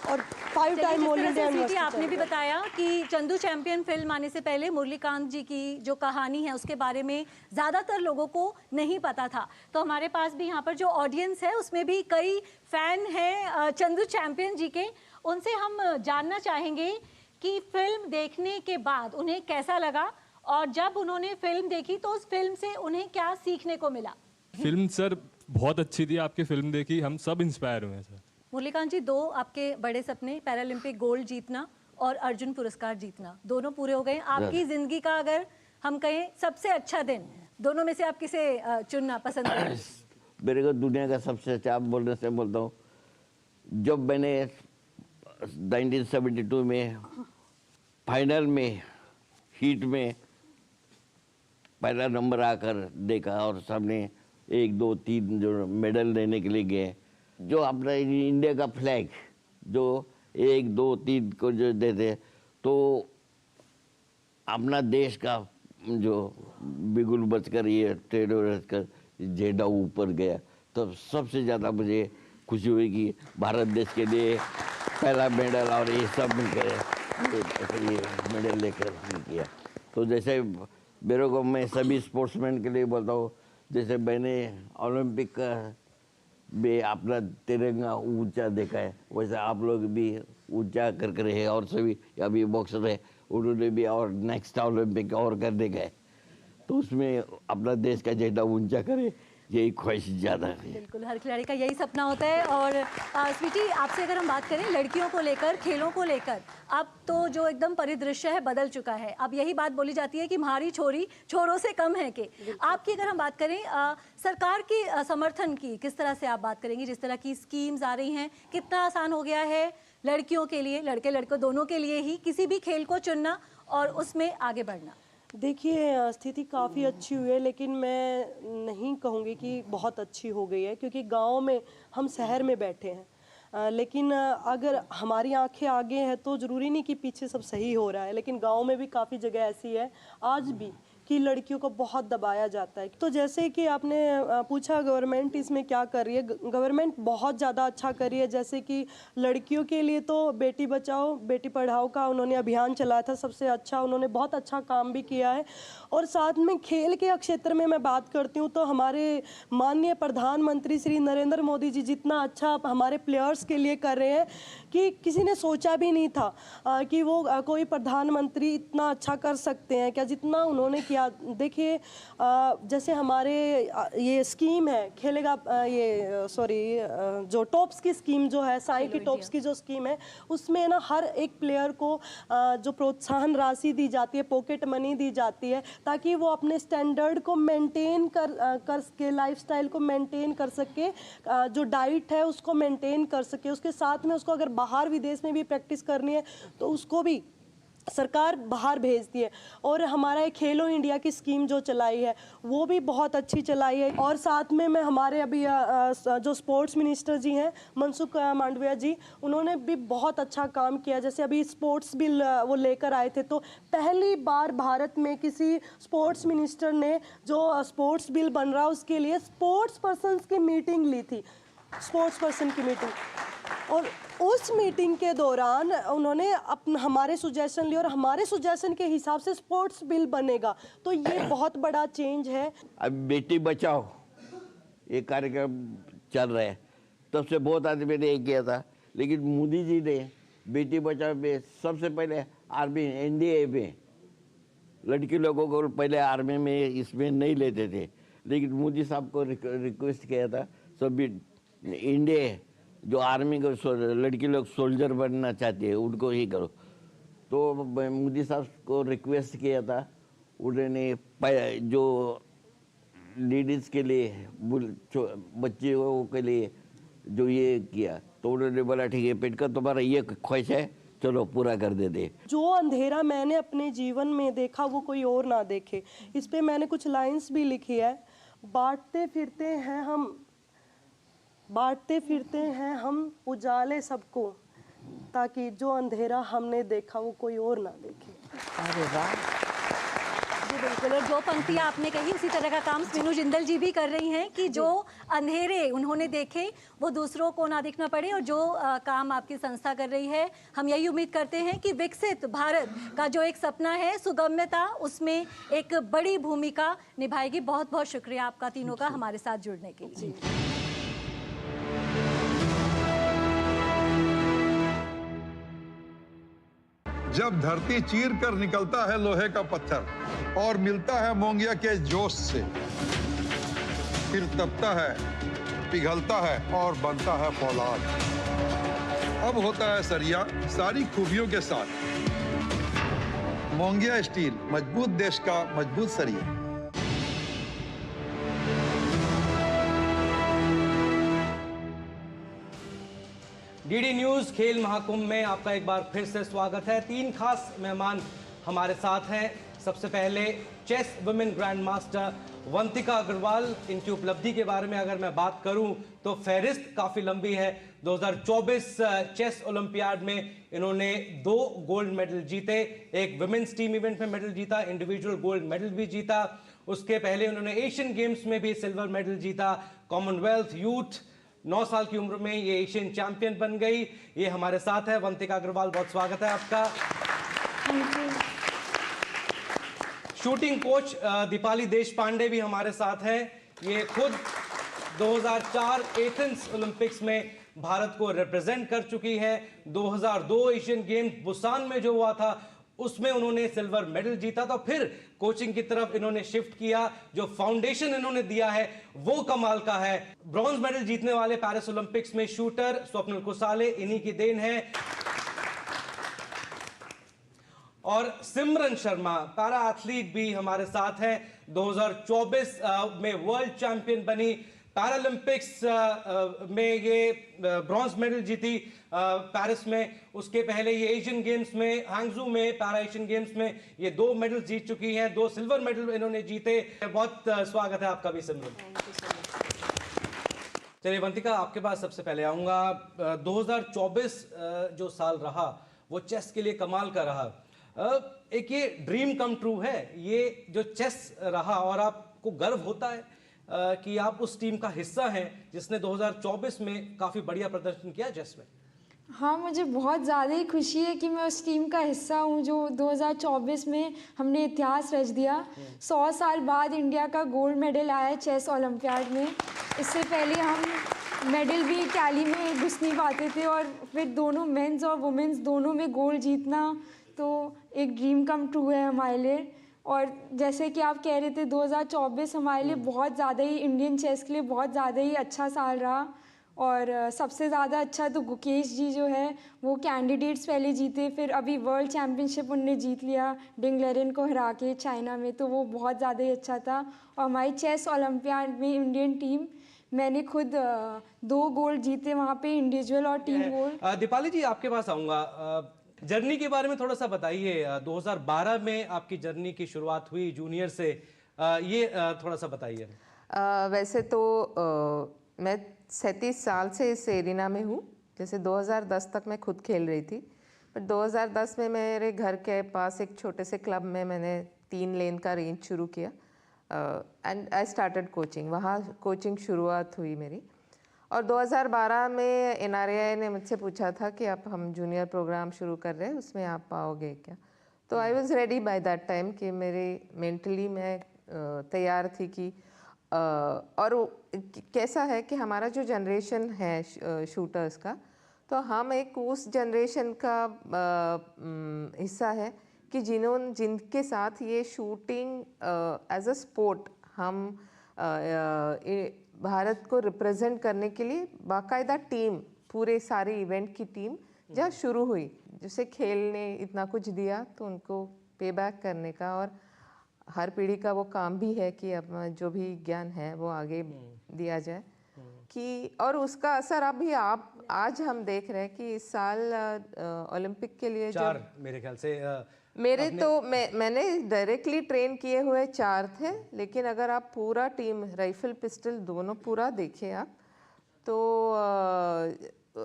और 5 टाइम ऑल इंडिया यूनिवर्सिटी। आपने भी बताया कि चंदू चैंपियन फिल्म आने से पहले मुरलीकांत जी की जो कहानी है उसके बारे में ज़्यादातर लोगों को नहीं पता था, तो हमारे पास भी यहाँ पर जो ऑडियंस है उसमें भी कई फैन हैं चंदू चैंपियन जी के। उनसे हम जानना चाहेंगे कि फिल्म देखने के बाद उन्हें कैसा लगा, और जब उन्होंने फिल्म देखी तो उस फिल्म से उन्हें क्या सीखने को मिला। फिल्म सर बहुत अच्छी थी, आपकी फिल्म देखी, हम सब इंस्पायर हुए हैं सर। मुरलीकांत जी, 2 आपके बड़े सपने, पैरालंपिक गोल्ड जीतना और अर्जुन पुरस्कार जीतना, दोनों पूरे हो गए। आपकी ज़िंदगी का अगर हम कहें सबसे अच्छा दिन, दोनों में से आप किसे चुनना पसंद करें? मेरे को दुनिया का सबसे अच्छा, आप बोलने से बोलता हूँ, जब मैंने 1972 में फाइनल में हीट में पहला नंबर आकर देखा, और सबने 1, 2, 3 जो मेडल लेने के लिए गए, जो अपना इंडिया का फ्लैग जो 1, 2, 3 को जो देते, तो अपना देश का जो बिगुल बचकर, ये ट्रेड बचकर झंडा ऊपर गया, तो सबसे ज़्यादा मुझे खुशी हुई कि भारत देश के लिए पहला मेडल, और ये सब मिलकर ये मेडल लेकर किया। तो जैसे मेरे को, मैं सभी स्पोर्ट्समैन के लिए बोलता हूँ, जैसे मैंने ओलंपिक में अपना तिरंगा ऊंचा देखा है, वैसे आप लोग भी ऊंचा कर रहे, और सभी अभी बॉक्सर है उन्होंने भी और नेक्स्ट ओलंपिक और करने गए, तो उसमें अपना देश का झंडा ऊंचा करे, यही ख्वाहिश ज़्यादा है। बिल्कुल, हर खिलाड़ी का यही सपना होता है। और स्वीटी, आपसे अगर हम बात करें लड़कियों को लेकर, खेलों को लेकर, अब तो जो एकदम परिदृश्य है बदल चुका है। अब यही बात बोली जाती है कि हमारी छोरी छोरों से कम है के। आपकी अगर हम बात करें सरकार की समर्थन की, किस तरह से आप बात करेंगी? जिस तरह की स्कीम्स आ रही हैं, कितना आसान हो गया है लड़कियों के लिए, लड़के लड़कों दोनों के लिए ही किसी भी खेल को चुनना और उसमें आगे बढ़ना? देखिए, स्थिति काफ़ी अच्छी हुई है, लेकिन मैं नहीं कहूँगी कि बहुत अच्छी हो गई है, क्योंकि गांव में हम शहर में बैठे हैं। लेकिन अगर हमारी आंखें आगे हैं तो ज़रूरी नहीं कि पीछे सब सही हो रहा है, लेकिन गांव में भी काफ़ी जगह ऐसी है आज भी कि लड़कियों को बहुत दबाया जाता है। तो जैसे कि आपने पूछा गवर्नमेंट इसमें क्या कर रही है, गवर्नमेंट बहुत ज़्यादा अच्छा कर रही है। जैसे कि लड़कियों के लिए तो बेटी बचाओ बेटी पढ़ाओ का उन्होंने अभियान चलाया था, सबसे अच्छा, उन्होंने बहुत अच्छा काम भी किया है। और साथ में खेल के क्षेत्र में मैं बात करती हूँ तो हमारे माननीय प्रधानमंत्री श्री नरेंद्र मोदी जी जितना अच्छा हमारे प्लेयर्स के लिए कर रहे हैं कि किसी ने सोचा भी नहीं था कि वो कोई प्रधानमंत्री इतना अच्छा कर सकते हैं क्या, जितना उन्होंने किया। देखिए, जैसे हमारे ये स्कीम है खेलेगा, जो टॉप्स की स्कीम जो है, साई की टॉप्स की जो स्कीम है, उसमें ना हर एक प्लेयर को जो प्रोत्साहन राशि दी जाती है, पॉकेट मनी दी जाती है, ताकि वो अपने स्टैंडर्ड को मेंटेन कर सके, लाइफस्टाइल को मेंटेन कर सके, जो डाइट है उसको मेंटेन कर सके। उसके साथ में उसको अगर बाहर विदेश में भी प्रैक्टिस करनी है तो उसको भी सरकार बाहर भेजती है। और हमारा एक खेलो इंडिया की स्कीम जो चलाई है वो भी बहुत अच्छी चलाई है। और साथ में मैं हमारे अभी जो स्पोर्ट्स मिनिस्टर जी हैं मनसुख मांडविया जी, उन्होंने भी बहुत अच्छा काम किया। जैसे अभी स्पोर्ट्स बिल वो लेकर आए थे, तो पहली बार भारत में किसी स्पोर्ट्स मिनिस्टर ने जो स्पोर्ट्स बिल बन रहा है उसके लिए स्पोर्ट्स पर्सन्स की मीटिंग ली थी, स्पोर्ट्स पर्सन की मीटिंग। और उस मीटिंग के दौरान उन्होंने हमारे सुजेशन लिए और हमारे सुजेशन के हिसाब से स्पोर्ट्स बिल बनेगा। तो ये बहुत बड़ा चेंज है। अब बेटी बचाओ ये कार्यक्रम चल रहा है, तब से बहुत आदमी ने ये किया था, लेकिन मोदी जी ने बेटी बचाओ में सबसे पहले आर्मी एनडीए में लड़की लोगों को पहले आर्मी में इसमें नहीं लेते थे, लेकिन मोदी साहब को रिक्वेस्ट किया था सभी इंडिया जो आर्मी को लड़की लोग सोल्जर बनना चाहती है उनको ही करो। तो मोदी साहब को रिक्वेस्ट किया था, उन्होंने जो लेडीज़ के लिए बच्चियों के लिए जो ये किया, तो उन्होंने बोला ठीक है पेट का तुम्हारा ये ख्वाहिश है, चलो पूरा कर दे। जो अंधेरा मैंने अपने जीवन में देखा वो कोई और ना देखे, इस पे मैंने कुछ लाइंस भी लिखी है। बांटते फिरते हैं हम उजाले सबको, ताकि जो अंधेरा हमने देखा वो कोई और ना देखे। अरे वाह, जी बिल्कुल। और जो पंक्तियाँ आपने कही उसी तरह का काम मीनू जिंदल जी भी कर रही हैं कि जो अंधेरे उन्होंने देखे वो दूसरों को ना दिखना पड़े। और जो काम आपकी संस्था कर रही है, हम यही उम्मीद करते हैं कि विकसित भारत का जो एक सपना है, सुगम्यता, उसमें एक बड़ी भूमिका निभाएगी। बहुत बहुत शुक्रिया आपका तीनों का हमारे साथ जुड़ने के लिए। जब धरती चीर कर निकलता है लोहे का पत्थर और मिलता है मोंगिया के जोश से, फिर तपता है, पिघलता है और बनता है फौलाद। अब होता है सरिया सारी खूबियों के साथ। मोंगिया स्टील, मजबूत देश का मजबूत सरिया। डीडी न्यूज खेल महाकुंभ में आपका एक बार फिर से स्वागत है। 3 खास मेहमान हमारे साथ हैं। सबसे पहले chess women grand master Vantika Agarwal. इनकी उपलब्धि के बारे में अगर मैं बात करूं तो फहरिस्त काफ़ी लंबी है। 2024 चेस ओलंपियाड में इन्होंने 2 गोल्ड मेडल जीते, एक वुमेन्स टीम इवेंट में मेडल जीता, इंडिविजुअल गोल्ड मेडल भी जीता। उसके पहले उन्होंने एशियन गेम्स में भी सिल्वर मेडल जीता। कॉमनवेल्थ यूथ 9 साल की उम्र में ये एशियन चैंपियन बन गई। ये हमारे साथ है वंतिका अग्रवाल, बहुत स्वागत है आपका। शूटिंग कोच दीपाली देशपांडे भी हमारे साथ हैं। ये खुद 2004 एथेंस ओलंपिक्स में भारत को रिप्रेजेंट कर चुकी है। 2002 एशियन गेम्स बुसान में जो हुआ था उसमें उन्होंने सिल्वर मेडल जीता था। फिर कोचिंग की तरफ इन्होंने शिफ्ट किया। जो फाउंडेशन इन्होंने दिया है वो कमाल का है। ब्रॉन्ज मेडल जीतने वाले पेरिस ओलंपिक्स में शूटर स्वप्निल कुसाले, इन्हीं की देन है। और सिमरन शर्मा पैरा एथलीट भी हमारे साथ हैं। 2024 में वर्ल्ड चैंपियन बनी, पैरालंपिक्स में ये ब्रॉन्ज मेडल जीती पेरिस में, उसके पहले ये एशियन गेम्स में हांगजू में पैरा एशियन गेम्स में ये 2 मेडल जीत चुकी हैं, 2 सिल्वर मेडल इन्होंने जीते। बहुत स्वागत है आपका भी सिमरन। चलिए वंतिका, आपके पास सबसे पहले आऊँगा। 2024 जो साल रहा वो चेस के लिए कमाल का रहा। एक ये ड्रीम कम ट्रू है ये जो चेस रहा, और आपको गर्व होता है कि आप उस टीम का हिस्सा हैं जिसने 2024 में काफ़ी बढ़िया प्रदर्शन किया चेस में। हाँ, मुझे बहुत ज़्यादा ही खुशी है कि मैं उस टीम का हिस्सा हूँ जो 2024 में हमने इतिहास रच दिया। 100 साल बाद इंडिया का गोल्ड मेडल आया चेस ओलंपियाड में। इससे पहले हम मेडल भी कैली में घुस नहीं पाते थे, और फिर दोनों मेंस और वुमेन्स दोनों में गोल्ड जीतना तो एक ड्रीम कम ट्रू है हमारे लिए। और जैसे कि आप कह रहे थे 2024 हमारे लिए बहुत ज़्यादा ही, इंडियन चेस के लिए बहुत ज़्यादा ही अच्छा साल रहा। और सबसे ज़्यादा अच्छा तो गुकेश जी जो है वो कैंडिडेट्स पहले जीते, फिर अभी वर्ल्ड चैम्पियनशिप उनने जीत लिया डिंग लेरेन को हरा के चाइना में, तो वो बहुत ज़्यादा ही अच्छा था। और हमारी चेस ओलंपियाड में इंडियन टीम, मैंने खुद 2 गोल्ड जीते वहाँ पे, इंडिविजुअल और टीम गोल्ड। दीपाली जी, आपके पास आऊँगा। जर्नी के बारे में थोड़ा सा बताइए। 2012 में आपकी जर्नी की शुरुआत हुई जूनियर से, ये थोड़ा सा बताइए। वैसे तो मैं 37 साल से इस एरिना में हूँ। जैसे 2010 तक मैं खुद खेल रही थी, पर 2010 में मेरे घर के पास एक छोटे से क्लब में मैंने 3 लेन का रेंज शुरू किया एंड आई स्टार्टेड कोचिंग। वहाँ कोचिंग शुरुआत हुई मेरी। और 2012 में NRAI ने मुझसे पूछा था कि आप हम जूनियर प्रोग्राम शुरू कर रहे हैं, उसमें आप आओगे क्या? तो I was ready by that time कि मेरे मेंटली मैं तैयार थी कि और कैसा है कि हमारा जो जनरेशन है शूटर्स का, तो हम एक उस जनरेशन का हिस्सा है कि जिनके साथ ये शूटिंग एज अ स्पोर्ट हम भारत को रिप्रेजेंट करने के लिए बाकायदा टीम, पूरे सारे इवेंट की टीम जहाँ शुरू हुई, जिसे खेल ने इतना कुछ दिया तो उनको पे बैक करने का, और हर पीढ़ी का वो काम भी है कि अब जो भी ज्ञान है वो आगे दिया जाए कि, और उसका असर अभी आप आज हम देख रहे हैं कि इस साल ओलंपिक के लिए 4 मेरे ख्याल से मेरे तो मैंने डायरेक्टली ट्रेन किए हुए 4 थे, लेकिन अगर आप पूरा टीम राइफल पिस्टल दोनों पूरा देखें आप, तो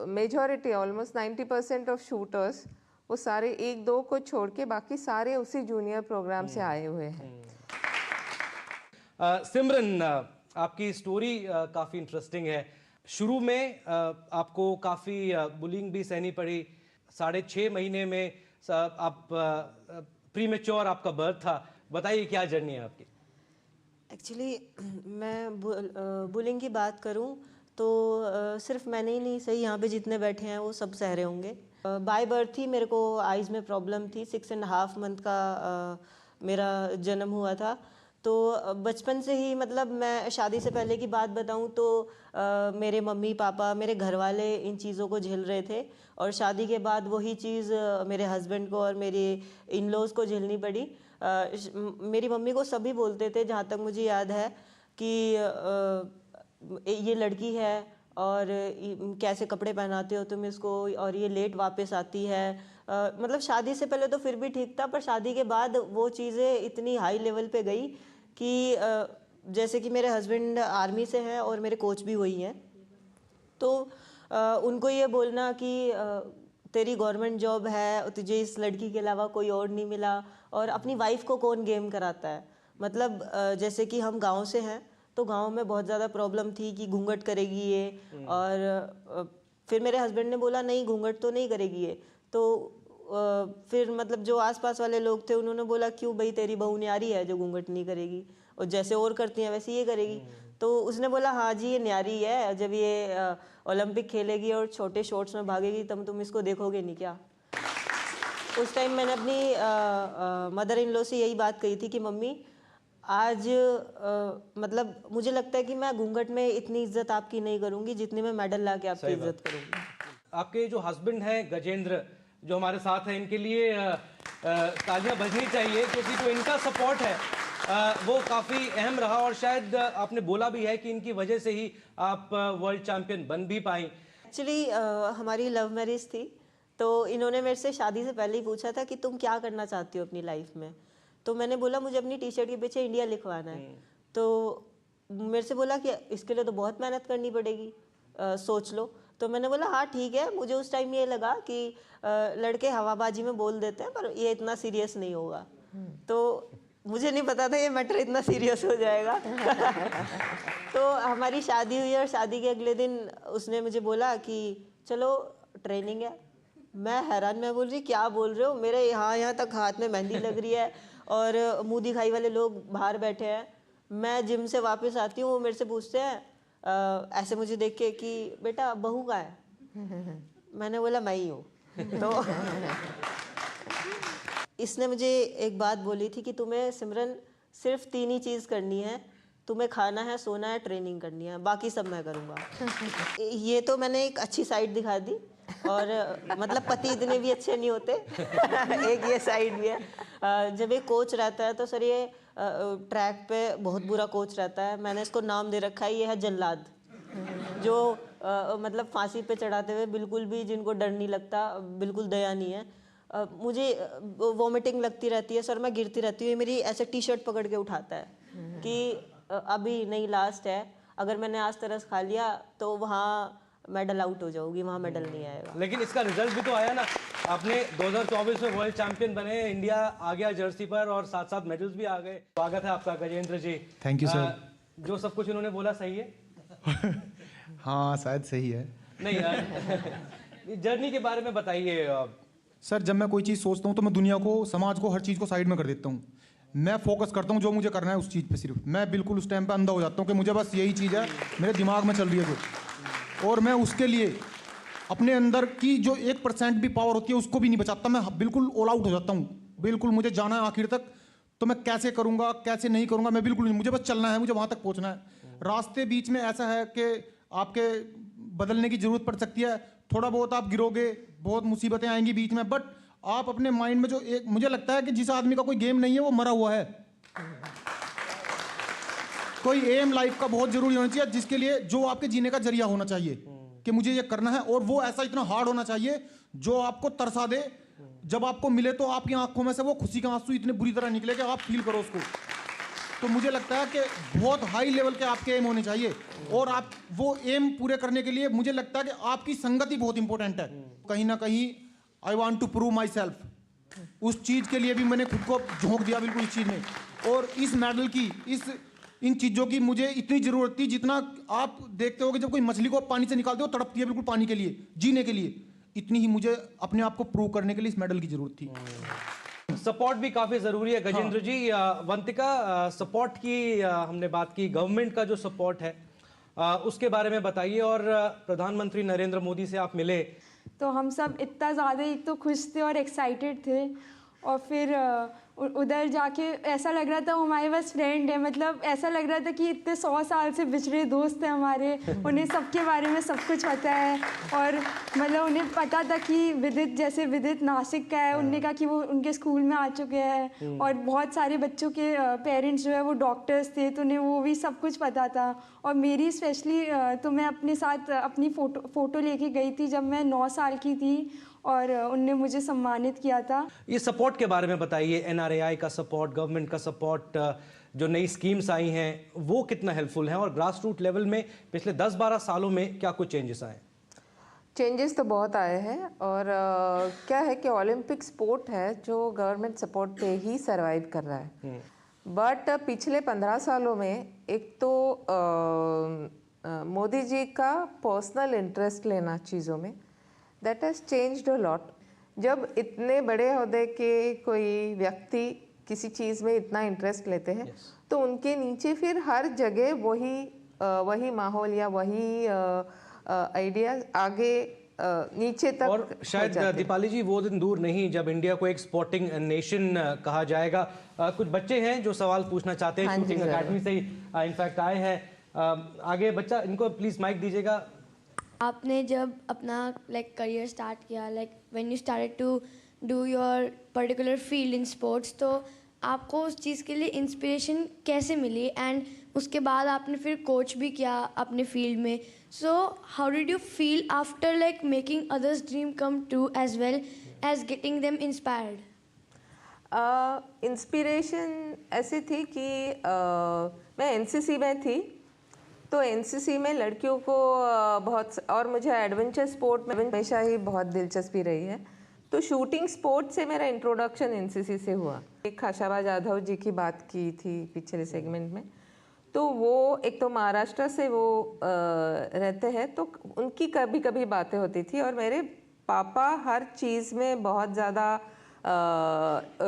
मेजॉरिटी ऑलमोस्ट 90% ऑफ शूटर्स वो सारे 1-2 को छोड़ के बाकी सारे उसी जूनियर प्रोग्राम से आए हुए हैं। सिमरन, आपकी स्टोरी काफ़ी इंटरेस्टिंग है। शुरू में आपको काफ़ी बुलिंग भी सहनी पड़ी। 6.5 महीने में आप प्रीमेच्योर आपका बर्थ था। बताइए क्या जर्नी है आपकी? एक्चुअली मैं बुलिंग की बात करूं तो सिर्फ मैंने ही नहीं सही, यहाँ पे जितने बैठे हैं वो सब सह रहे होंगे। बाय बर्थ ही मेरे को आइज़ में प्रॉब्लम थी। 6.5 मंथ का मेरा जन्म हुआ था। तो बचपन से ही, मतलब मैं शादी से पहले की बात बताऊं तो मेरे मम्मी पापा, मेरे घर वाले इन चीज़ों को झेल रहे थे, और शादी के बाद वही चीज़ मेरे हस्बैंड को और मेरे इन लॉज को झेलनी पड़ी। मेरी मम्मी को सभी बोलते थे, जहाँ तक मुझे याद है, कि ये लड़की है और कैसे कपड़े पहनाते हो तुम इसको, और ये लेट वापस आती है। मतलब शादी से पहले तो फिर भी ठीक था, पर शादी के बाद वो चीज़ें इतनी हाई लेवल पे गई कि जैसे कि मेरे हस्बैंड आर्मी से हैं और मेरे कोच भी वही हैं, तो उनको ये बोलना कि तेरी गवर्नमेंट जॉब है, तुझे इस लड़की के अलावा कोई और नहीं मिला, और अपनी वाइफ को कौन गेम कराता है। मतलब जैसे कि हम गांव से हैं, तो गांव में बहुत ज़्यादा प्रॉब्लम थी कि घूंघट करेगी ये, और फिर मेरे हस्बैंड ने बोला नहीं घूंघट तो नहीं करेगी ये। तो फिर मतलब जो आसपास वाले लोग थे उन्होंने बोला क्यों भाई, तेरी बहू न्यारी है जो घूंघट नहीं करेगी, और जैसे और करती हैं वैसे ये करेगी। तो उसने बोला हाँ जी ये न्यारी है, जब ये ओलंपिक खेलेगी और छोटे शॉर्ट्स में भागेगी तब तुम इसको देखोगे नहीं क्या। उस टाइम मैंने अपनी मदर इन लॉ से यही बात कही थी कि मम्मी आज मतलब मुझे लगता है कि मैं घूंघट में इतनी इज्जत आपकी नहीं करूंगी जितनी मैं मेडल ला के आपकी इज्जत करूंगी। आपके जो हस्बैंड हैं गजेंद्र, जो हमारे साथ हैं, इनके लिए तालियां बजनी चाहिए क्योंकि जो इनका सपोर्ट है वो काफ़ी अहम रहा और शायद आपने बोला भी है कि इनकी वजह से ही आप वर्ल्ड चैंपियन बन भी पाई। एक्चुअली हमारी लव मैरिज थी, तो इन्होंने मेरे से शादी से पहले ही पूछा था कि तुम क्या करना चाहती हो अपनी लाइफ में। तो मैंने बोला मुझे अपनी टी शर्ट के पीछे इंडिया लिखवाना है। तो मेरे से बोला कि इसके लिए तो बहुत मेहनत करनी पड़ेगी, सोच लो। तो मैंने बोला हाँ ठीक है। मुझे उस टाइम ये लगा कि लड़के हवाबाजी में बोल देते हैं पर ये इतना सीरियस नहीं होगा। तो मुझे नहीं पता था ये मैटर इतना सीरियस हो जाएगा। तो हमारी शादी हुई और शादी के अगले दिन उसने मुझे बोला कि चलो ट्रेनिंग है। मैं हैरान, मैं बोल रही क्या बोल रहे हो, मेरे यहाँ तक हाथ में मेहंदी लग रही है और मुँह दिखाई वाले लोग बाहर बैठे हैं। मैं जिम से वापस आती हूँ, वो मेरे से पूछते हैं ऐसे मुझे देख के कि बेटा बहू का है। मैंने बोला मैं ही हूँ। तो इसने मुझे एक बात बोली थी कि तुम्हें सिमरन सिर्फ 3 ही चीज़ करनी है, तुम्हें खाना है, सोना है, ट्रेनिंग करनी है, बाकी सब मैं करूँगा। ये तो मैंने एक अच्छी साइड दिखा दी और मतलब पति इतने भी अच्छे नहीं होते। एक ये साइड भी है। जब एक कोच रहता है तो सर ये ट्रैक पे बहुत बुरा कोच रहता है। मैंने इसको नाम दे रखा है, ये है जल्लाद, जो मतलब फांसी पे चढ़ाते हुए बिल्कुल भी जिनको डर नहीं लगता, बिल्कुल दया नहीं है। मुझे वॉमिटिंग लगती रहती है सर, मैं गिरती रहती हूँ, ये मेरी ऐसे टी शर्ट पकड़ के उठाता है कि अभी नहीं लास्ट है, अगर मैंने आज तरस खा लिया तो वहाँ मेडल आउट हो जाऊंगी, वहाँ मेडल नहीं आएगा। लेकिन इसका रिजल्ट भी तो आया ना, आपने 2024 में वर्ल्ड चैंपियन बने, इंडिया आ गया जर्सी पर और साथ साथ मेडल्स भी आ गए। स्वागत है आपका Gajendra ji. Thank you sir. जो सब कुछ इन्होंने बोला सही है? हाँ शायद सही है। नहीं जर्नी के बारे में बताइए। सर जब मैं कोई चीज़ सोचता हूँ तो मैं दुनिया को, समाज को, हर चीज़ को साइड में कर देता हूँ। मैं फोकस करता हूँ जो मुझे करना है उस चीज़ पे सिर्फ। मैं बिल्कुल उस टाइम पे अंधा हो जाता हूँ कि मुझे बस यही चीज़ है, मेरे दिमाग में चल रही है कुछ, और मैं उसके लिए अपने अंदर की जो 1% भी पावर होती है उसको भी नहीं बचाता। मैं बिल्कुल ऑल आउट हो जाता हूँ। बिल्कुल मुझे जाना है आखिर तक, तो मैं कैसे करूँगा कैसे नहीं करूँगा मैं बिल्कुल नहीं, मुझे बस चलना है, मुझे वहाँ तक पहुँचना है। रास्ते बीच में ऐसा है कि आपके बदलने की ज़रूरत पड़ सकती है, थोड़ा बहुत आप गिरोगे, बहुत मुसीबतें आएंगी बीच में, बट आप अपने माइंड में जो एक, मुझे लगता है कि जिस आदमी का कोई गेम नहीं है वो मरा हुआ है। कोई एम लाइफ का बहुत जरूरी होना चाहिए, जिसके लिए जो आपके जीने का जरिया होना चाहिए कि मुझे ये करना है, और वो ऐसा इतना हार्ड होना चाहिए जो आपको तरसा दे। जब आपको मिले तो आपकी आंखों में से वो खुशी के आंसू इतने बुरी तरह निकले कि आप फील करो उसको। तो मुझे लगता है कि बहुत हाई लेवल के आपके एम होने चाहिए, और आप वो एम पूरे करने के लिए मुझे लगता है कि आपकी संगति बहुत इंपॉर्टेंट है। कहीं ना कहीं I want to prove myself, उस चीज़ के लिए भी मैंने खुद को झोंक दिया बिल्कुल इस चीज़ में। और इस मेडल की, इन चीज़ों की मुझे इतनी ज़रूरत थी जितना आप देखते हो कि जब कोई मछली को पानी से निकालते हो तड़पती है बिल्कुल पानी के लिए, जीने के लिए, इतनी ही मुझे अपने आप को प्रूव करने के लिए इस मेडल की ज़रूरत थी। सपोर्ट भी काफ़ी ज़रूरी है गजेंद्र जी। वंतिका, सपोर्ट की हमने बात की, गवर्नमेंट का जो सपोर्ट है उसके बारे में बताइए। और प्रधानमंत्री नरेंद्र मोदी से आप मिले तो हम सब इतना ज़्यादा एक तो खुश थे और एक्साइटेड थे, और फिर उधर जाके ऐसा लग रहा था वो हमारे बस फ्रेंड है। मतलब ऐसा लग रहा था कि इतने 100 साल से बिछड़े दोस्त हैं हमारे, उन्हें सबके बारे में सब कुछ पता है। और मतलब उन्हें पता था कि विदित, जैसे विदित नासिक का है, उन्होंने कहा कि वो उनके स्कूल में आ चुके हैं, और बहुत सारे बच्चों के पेरेंट्स जो है वो डॉक्टर्स थे, तो उन्हें वो भी सब कुछ पता था। और मेरी स्पेशली तो मैं अपने साथ अपनी फ़ोटो लेके गई थी जब मैं 9 साल की थी, और उनने मुझे सम्मानित किया था। ये सपोर्ट के बारे में बताइए, NRAI का सपोर्ट, गवर्नमेंट का सपोर्ट, जो नई स्कीम्स आई हैं वो कितना हेल्पफुल है, और ग्रास रूट लेवल में पिछले 10-12 सालों में क्या कुछ चेंजेस आए? चेंजेस तो बहुत आए हैं, और क्या है कि ओलंपिक स्पोर्ट है जो गवर्नमेंट सपोर्ट पे ही सरवाइव कर रहा है। बट पिछले 15 सालों में एक तो मोदी जी का पर्सनल इंटरेस्ट लेना चीज़ों में, that has changed a lot. जब इतने बड़े ओहदे के कोई व्यक्ति किसी चीज़ में इतना इंटरेस्ट लेते हैं, तो उनके नीचे फिर हर जगह वही माहौल या वही आइडिया आगे नीचे तक। और शायद दीपाली जी वो दिन दूर नहीं जब इंडिया को एक स्पोर्टिंग नेशन कहा जाएगा। कुछ बच्चे हैं जो सवाल पूछना चाहते हैं, शूटिंग अकेडमी से ही इनफैक्ट आए हैं। आगे बच्चा, इनको प्लीज माइक दीजिएगा। आपने जब अपना करियर स्टार्ट किया, when you started to do your particular field in sports, तो आपको उस चीज़ के लिए इंस्पिरेशन कैसे मिली एंड उसके बाद आपने फिर कोच भी किया अपने फील्ड में, so how did you feel after like making others dream come true as well as getting them inspired? Inspiration ऐसी थी कि मैं एनसीसी में थी, तो एनसीसी में लड़कियों को बहुत, और मुझे एडवेंचर स्पोर्ट में हमेशा ही बहुत दिलचस्पी रही है, तो शूटिंग स्पोर्ट से मेरा इंट्रोडक्शन एनसीसी से हुआ। एक खाशाबा जाधव जी की बात की थी पिछले सेगमेंट में, तो वो एक तो महाराष्ट्र से वो रहते हैं, तो उनकी कभी कभी बातें होती थी, और मेरे पापा हर चीज़ में बहुत ज़्यादा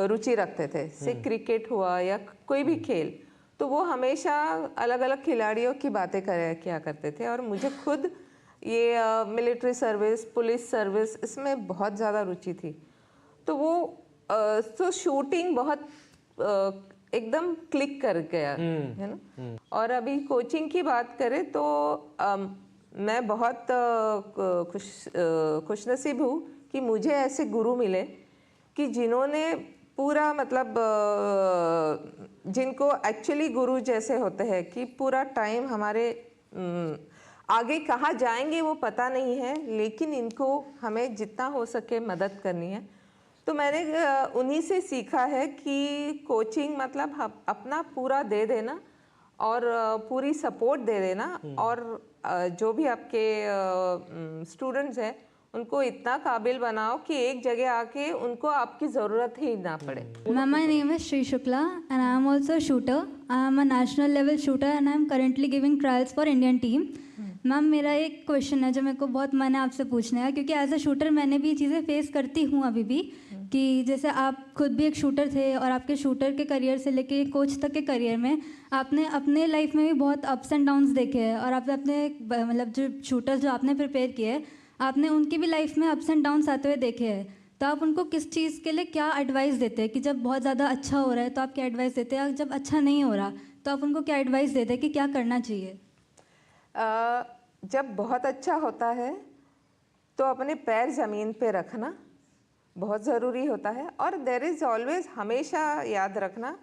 रुचि रखते थे, से क्रिकेट हुआ या कोई भी खेल, तो वो हमेशा अलग अलग खिलाड़ियों की बातें किया करते थे, और मुझे खुद ये मिलिट्री सर्विस, पुलिस सर्विस, इसमें बहुत ज़्यादा रुचि थी। तो वो तो शूटिंग बहुत एकदम क्लिक कर गया, है ना। और अभी कोचिंग की बात करें तो मैं बहुत खुशनसीब हूँ कि मुझे ऐसे गुरु मिले कि जिन्होंने पूरा मतलब जिनको एक्चुअली गुरु जैसे होते हैं कि पूरा टाइम हमारे आगे कहाँ जाएंगे वो पता नहीं है, लेकिन इनको हमें जितना हो सके मदद करनी है। तो मैंने उन्हीं से सीखा है कि कोचिंग मतलब अपना पूरा दे देना और पूरी सपोर्ट दे देना, और जो भी आपके स्टूडेंट्स हैं उनको इतना काबिल बनाओ कि एक जगह आके उनको आपकी ज़रूरत ही ना पड़े। Ma'am, my name is Shri Shukla and I am also a shooter. I am a national level shooter and I am currently giving trials for Indian team. Ma'am मेरा एक क्वेश्चन है जो मेरे को बहुत मन है आपसे पूछना है, क्योंकि एज अ शूटर मैंने भी ये चीज़ें फेस करती हूँ अभी भी, कि जैसे आप खुद भी एक शूटर थे और आपके शूटर के करियर से लेके कोच तक के करियर में आपने अपने लाइफ में भी बहुत अप्स एंड डाउन्स देखे हैं, और आपने अपने मतलब जो शूटर्स जो आपने प्रिपेयर किए हैं आपने उनकी भी लाइफ में अप्स एंड डाउन्स आते हुए देखे हैं, तो आप उनको किस चीज़ के लिए क्या एडवाइस देते हैं? कि जब बहुत ज़्यादा अच्छा हो रहा है तो आप क्या एडवाइस देते हैं, जब अच्छा नहीं हो रहा तो आप उनको क्या एडवाइस देते हैं कि क्या करना चाहिए? जब बहुत अच्छा होता है तो अपने पैर ज़मीन पे रखना बहुत ज़रूरी होता है, और देयर इज़ ऑलवेज हमेशा याद रखना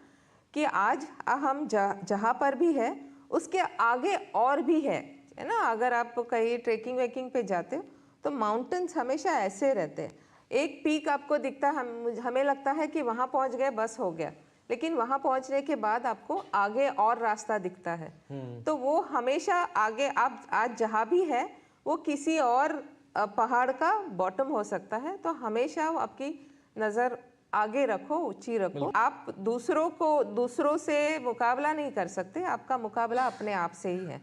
कि आज हम जहाँ पर भी है उसके आगे और भी है ना। अगर आप कहीं ट्रेकिंग वेकिंग पे जाते हो तो माउंटेन्स हमेशा ऐसे रहते हैं, एक पीक आपको दिखता है, हमें लगता है कि वहाँ पहुँच गए बस हो गया, लेकिन वहाँ पहुँचने के बाद आपको आगे और रास्ता दिखता है। तो वो हमेशा आगे आप आज जहाँ भी है वो किसी और पहाड़ का बॉटम हो सकता है, तो हमेशा आपकी नज़र आगे रखो, ऊंची रखो। आप दूसरों से मुकाबला नहीं कर सकते, आपका मुकाबला अपने आप से ही है,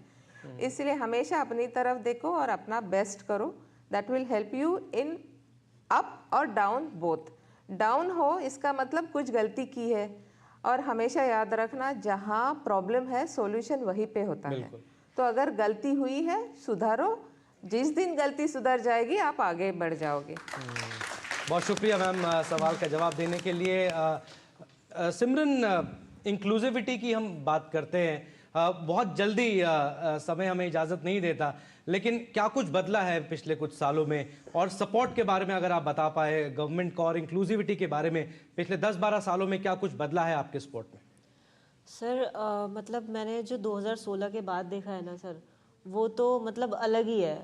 इसलिए हमेशा अपनी तरफ देखो और अपना बेस्ट करो। That will help you in up और डाउन बोथ। डाउन हो इसका मतलब कुछ गलती की है, और हमेशा याद रखना जहाँ प्रॉब्लम है सॉल्यूशन वहीं पे होता है। तो अगर गलती हुई है सुधारो, जिस दिन गलती सुधर जाएगी आप आगे बढ़ जाओगे। बहुत शुक्रिया मैम सवाल का जवाब देने के लिए। सिमरन, इंक्लूसिविटी की हम बात करते हैं, बहुत जल्दी समय हमें इजाज़त नहीं देता, लेकिन क्या कुछ बदला है पिछले कुछ सालों में, और सपोर्ट के बारे में अगर आप बता पाए गवर्नमेंट को, और इंक्लूसिविटी के बारे में पिछले 10-12 सालों में क्या कुछ बदला है आपके स्पोर्ट में? सर मतलब मैंने जो 2016 के बाद देखा है ना सर, वो तो मतलब अलग ही है।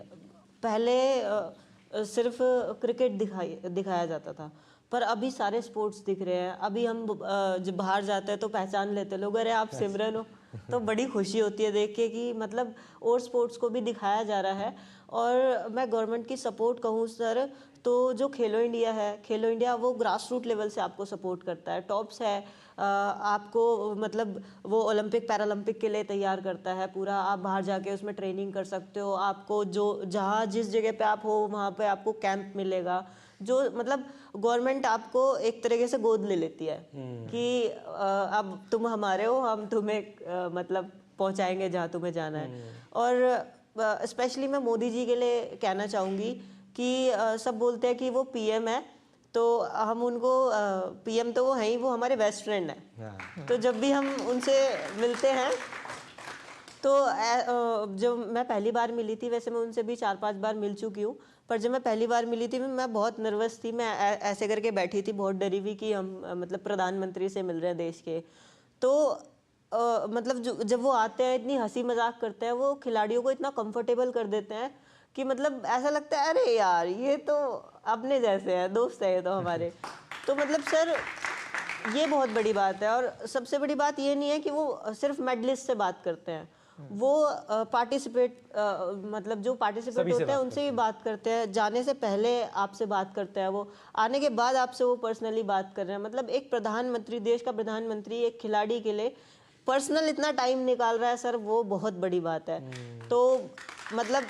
पहले सिर्फ क्रिकेट दिखाया जाता था, पर अभी सारे स्पोर्ट्स दिख रहे हैं। अभी हम जब बाहर जाते हैं तो पहचान लेते लोग, अरे आप सिमरन हो, तो बड़ी खुशी होती है देख के कि मतलब और स्पोर्ट्स को भी दिखाया जा रहा है। और मैं गवर्नमेंट की सपोर्ट कहूँ सर, तो जो खेलो इंडिया है, खेलो इंडिया वो ग्रास रूट लेवल से आपको सपोर्ट करता है, टॉप्स है, आपको मतलब वो ओलंपिक पैरालंपिक के लिए तैयार करता है पूरा। आप बाहर जाके उसमें ट्रेनिंग कर सकते हो, आपको जो जहाँ जिस जगह पे आप हो वहाँ पे आपको कैंप मिलेगा, जो मतलब गवर्नमेंट आपको एक तरीके से गोद ले लेती है कि अब तुम हमारे हो, हम तुम्हें मतलब पहुँचाएंगे जहाँ तुम्हें जाना है। और स्पेशली मैं मोदी जी के लिए कहना चाहूँगी कि सब बोलते हैं कि वो पीएम है, तो हम उनको पीएम तो वो हैं ही, वो हमारे बेस्ट फ्रेंड हैं। तो जब भी हम उनसे मिलते हैं तो जब मैं पहली बार मिली थी, वैसे मैं उनसे भी 4-5 बार मिल चुकी हूँ, पर जब मैं पहली बार मिली थी मैं बहुत नर्वस थी। मैं ऐसे करके बैठी थी, बहुत डरी हुई कि हम मतलब प्रधानमंत्री से मिल रहे हैं देश के। तो मतलब जब वो आते हैं, इतनी हंसी मजाक करते हैं, वो खिलाड़ियों को इतना कंफर्टेबल कर देते हैं कि मतलब ऐसा लगता है अरे यार ये तो अपने जैसे हैं, दोस्त है ये तो हमारे। तो मतलब सर ये बहुत बड़ी बात है। और सबसे बड़ी बात ये नहीं है कि वो सिर्फ मेडलिस्ट से बात करते हैं, वो मतलब जो पार्टिसिपेट होते हैं उनसे भी बात करते हैं। जाने से पहले आपसे बात करते हैं, वो आने के बाद आपसे वो पर्सनली बात कर रहे हैं। मतलब एक प्रधानमंत्री, देश का प्रधानमंत्री एक खिलाड़ी के लिए पर्सनल इतना टाइम निकाल रहा है सर, वो बहुत बड़ी बात है। तो मतलब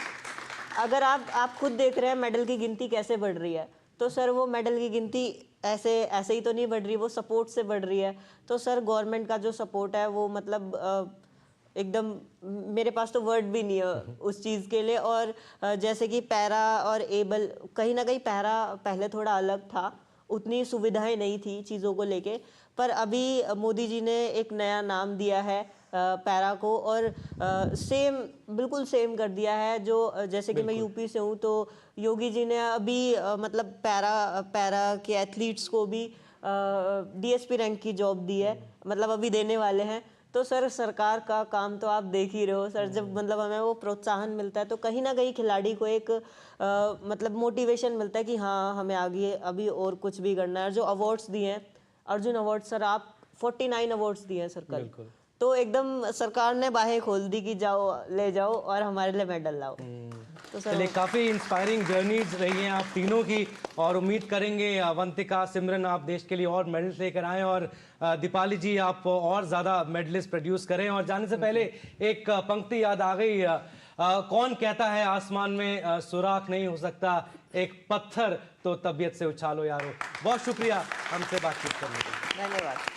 अगर आप खुद देख रहे हैं मेडल की गिनती कैसे बढ़ रही है, तो सर वो मेडल की गिनती ऐसे ही तो नहीं बढ़ रही, वो सपोर्ट से बढ़ रही है। तो सर गवर्नमेंट का जो सपोर्ट है वो मतलब एकदम मेरे पास तो वर्ड भी नहीं है उस चीज़ के लिए। और जैसे कि पैरा और एबल, कहीं ना कहीं पैरा पहले थोड़ा अलग था, उतनी सुविधाएं नहीं थी चीज़ों को लेके, पर अभी मोदी जी ने एक नया नाम दिया है पैरा को, और बिल्कुल सेम कर दिया है। जो जैसे कि मैं यूपी से हूँ, तो योगी जी ने अभी मतलब पैरा के एथलीट्स को भी डीएसपी रैंक की जॉब दी है, मतलब अभी देने वाले हैं। तो सर सरकार का काम तो आप देख ही रहे हो सर, जब मतलब हमें वो प्रोत्साहन मिलता है तो कहीं ना कहीं खिलाड़ी को एक मतलब मोटिवेशन मिलता है कि हाँ हमें आगे अभी और कुछ भी करना है। जो अवार्ड्स दिए हैं, अर्जुन अवार्ड सर, आप 49 अवार्ड्स दिए हैं सर कल, तो एकदम सरकार ने बाहें खोल दी कि जाओ ले जाओ और हमारे लिए मेडल लाओ। तो सर चलिए, काफ़ी इंस्पायरिंग जर्नीज रही हैं आप तीनों की, और उम्मीद करेंगे अवंतिका, सिमरन आप देश के लिए और मेडल्स लेकर आएँ, और दीपाली जी आप और ज़्यादा मेडलिस्ट प्रोड्यूस करें। और जाने से पहले एक पंक्ति याद आ गई, कौन कहता है आसमान में सुराख नहीं हो सकता, एक पत्थर तो तबीयत से उछालो यारो। बहुत शुक्रिया हमसे बातचीत करने के लिए। धन्यवाद।